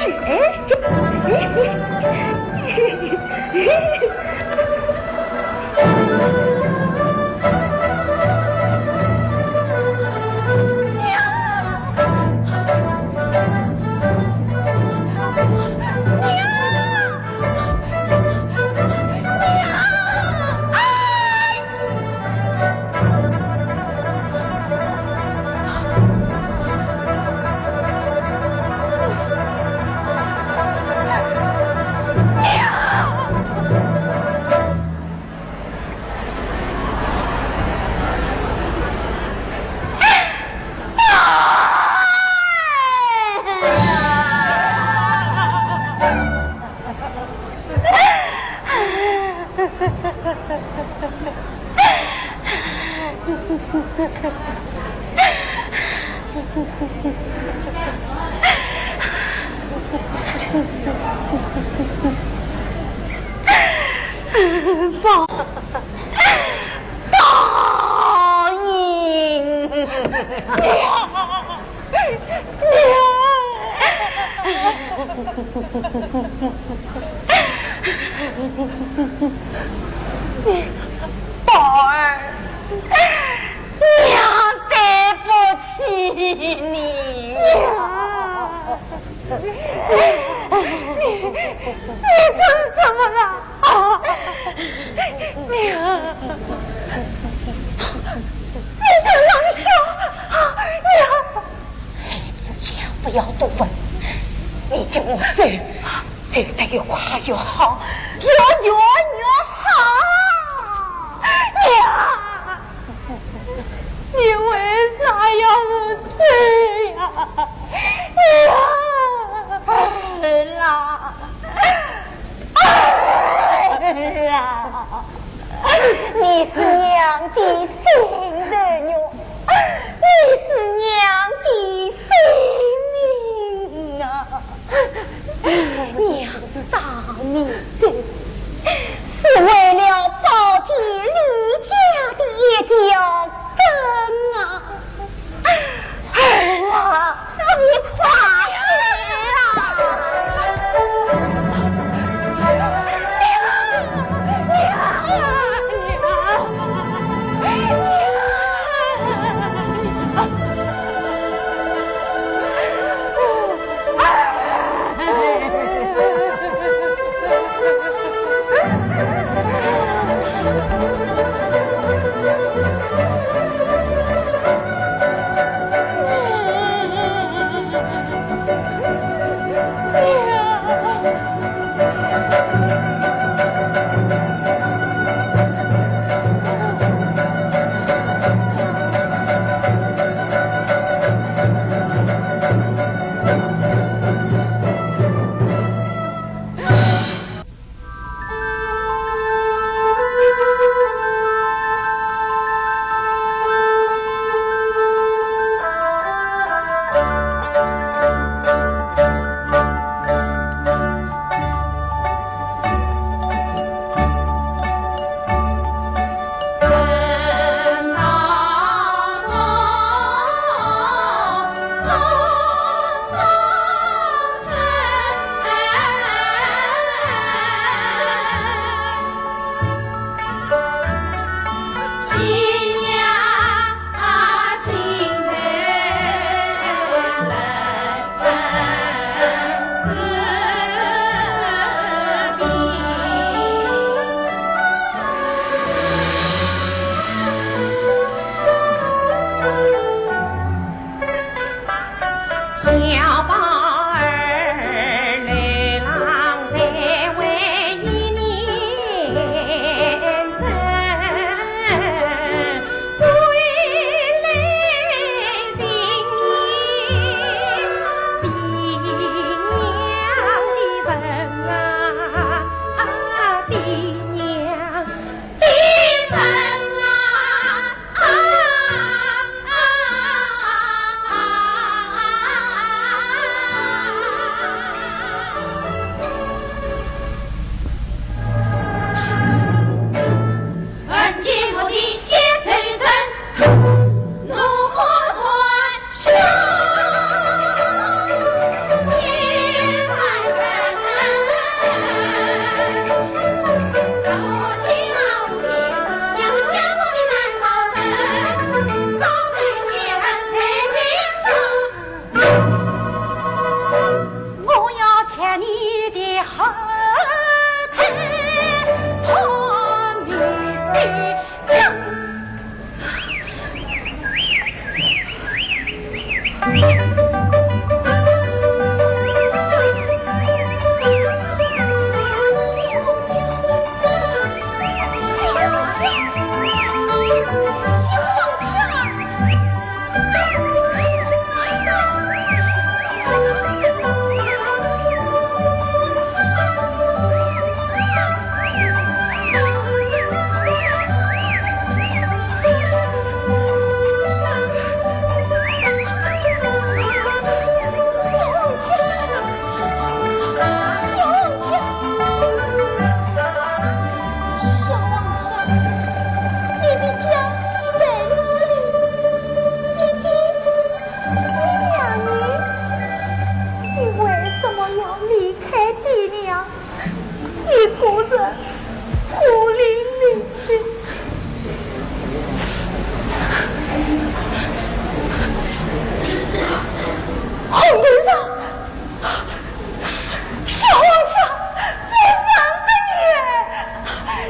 报应，宝儿，娘对不起你呀！你怎么了？啊，娘，你在哪说？娘，子强不要多问，你叫我走，走得越快越好，越远越好。娘，你为啥要我走呀？儿啊，儿啊，你是娘的心人哟，你是娘的生命啊！娘杀你走，是为了保住李家的一条根啊！儿啊，你快走啊！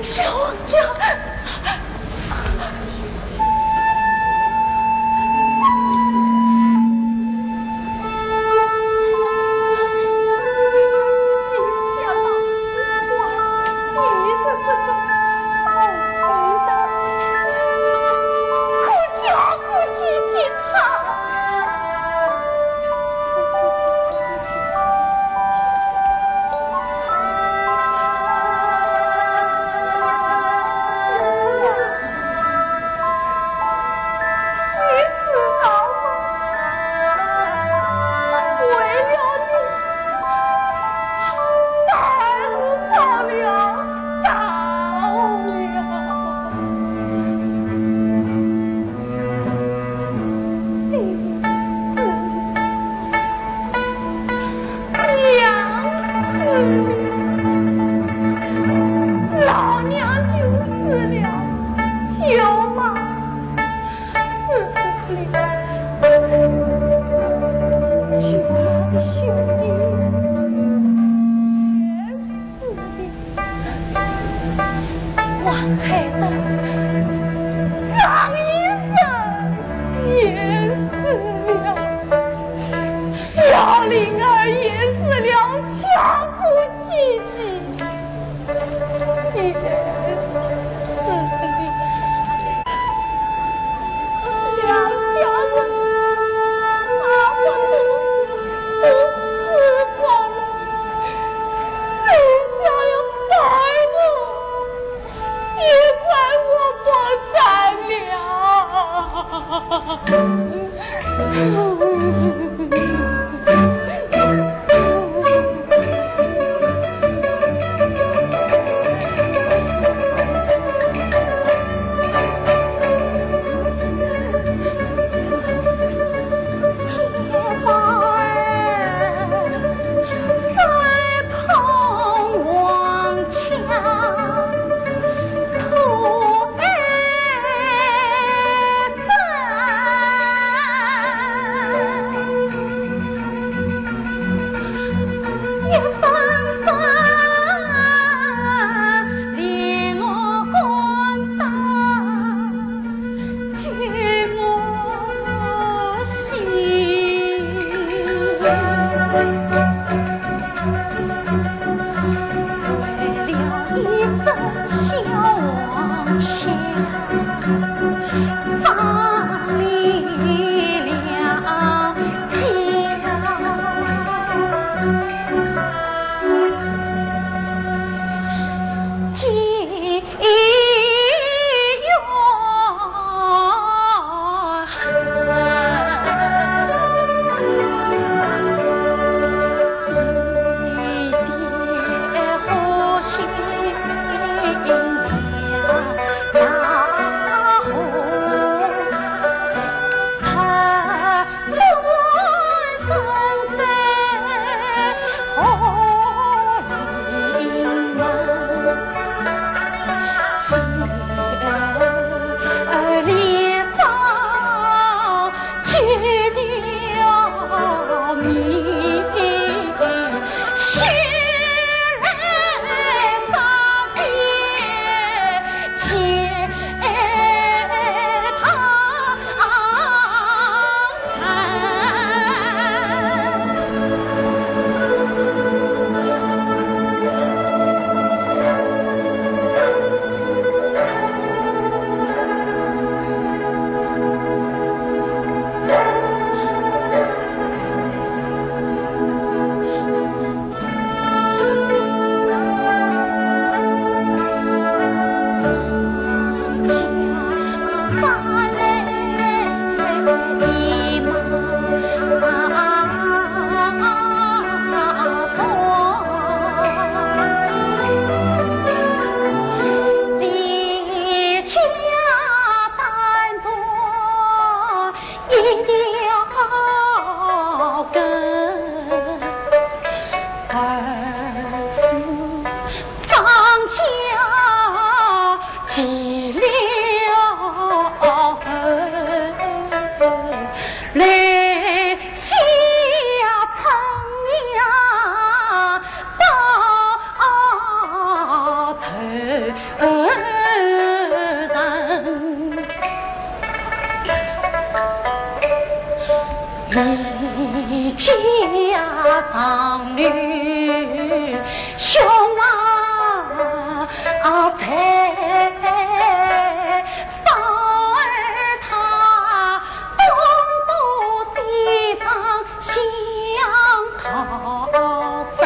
小王家。长女兄才方儿他东渡西藏相讨生，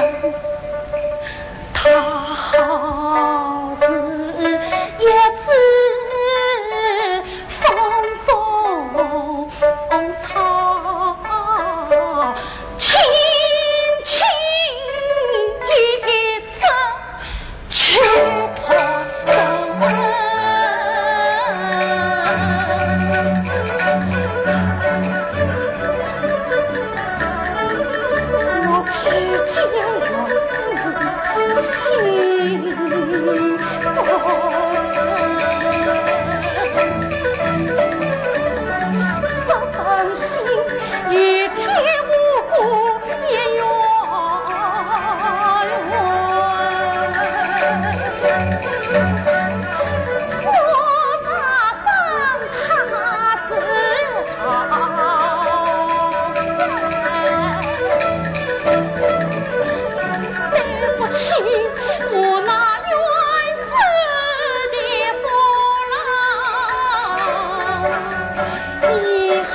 他好似一枝风中草，轻轻一走去脱身。我只见我心这伤心一天无故也冤我哪帮他是对不起我那冤死的父郎，遗憾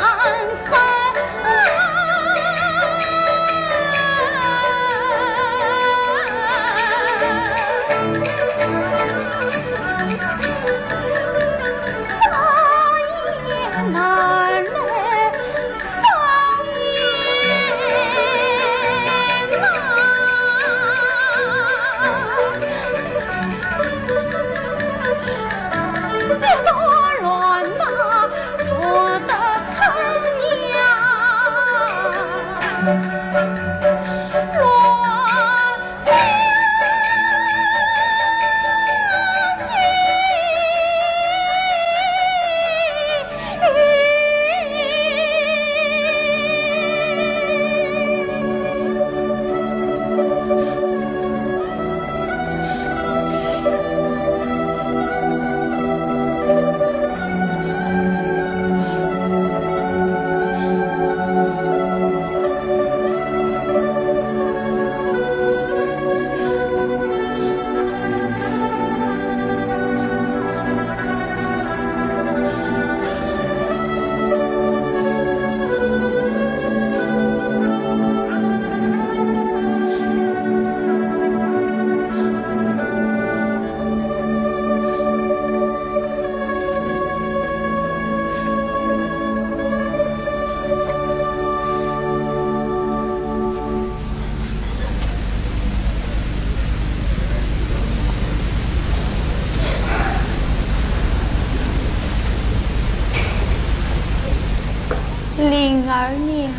灵儿娘，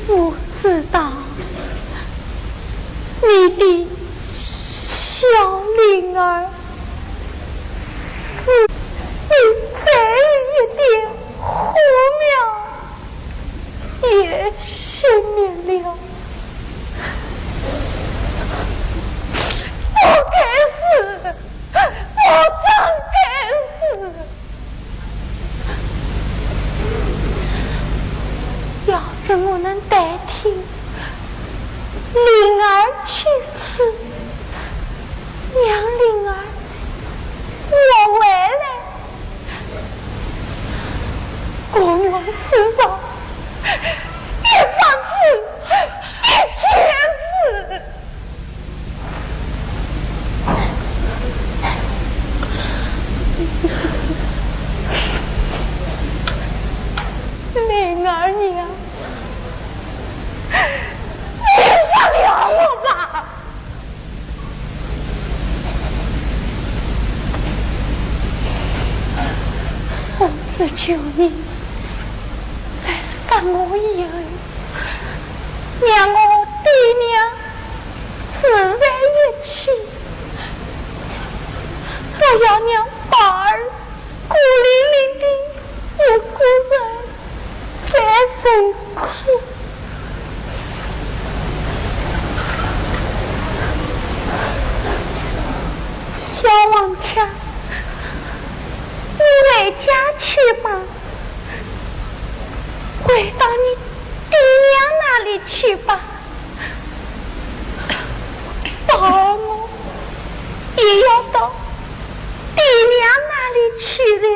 我知道你的小灵儿是你再一点火苗也熄灭了。我该死，我真该死。要是我能代替灵儿去死，让灵儿我回来，国王死亡，一方死，一切死。灵儿娘，你放了我吧！我只求你再杀我一人，让我爹娘自在一起，不要让宝儿孤零零的一个人在受苦。小王强，你回家去吧，回到你爹娘那里里去吧，宝儿我也要到爹娘那里去了。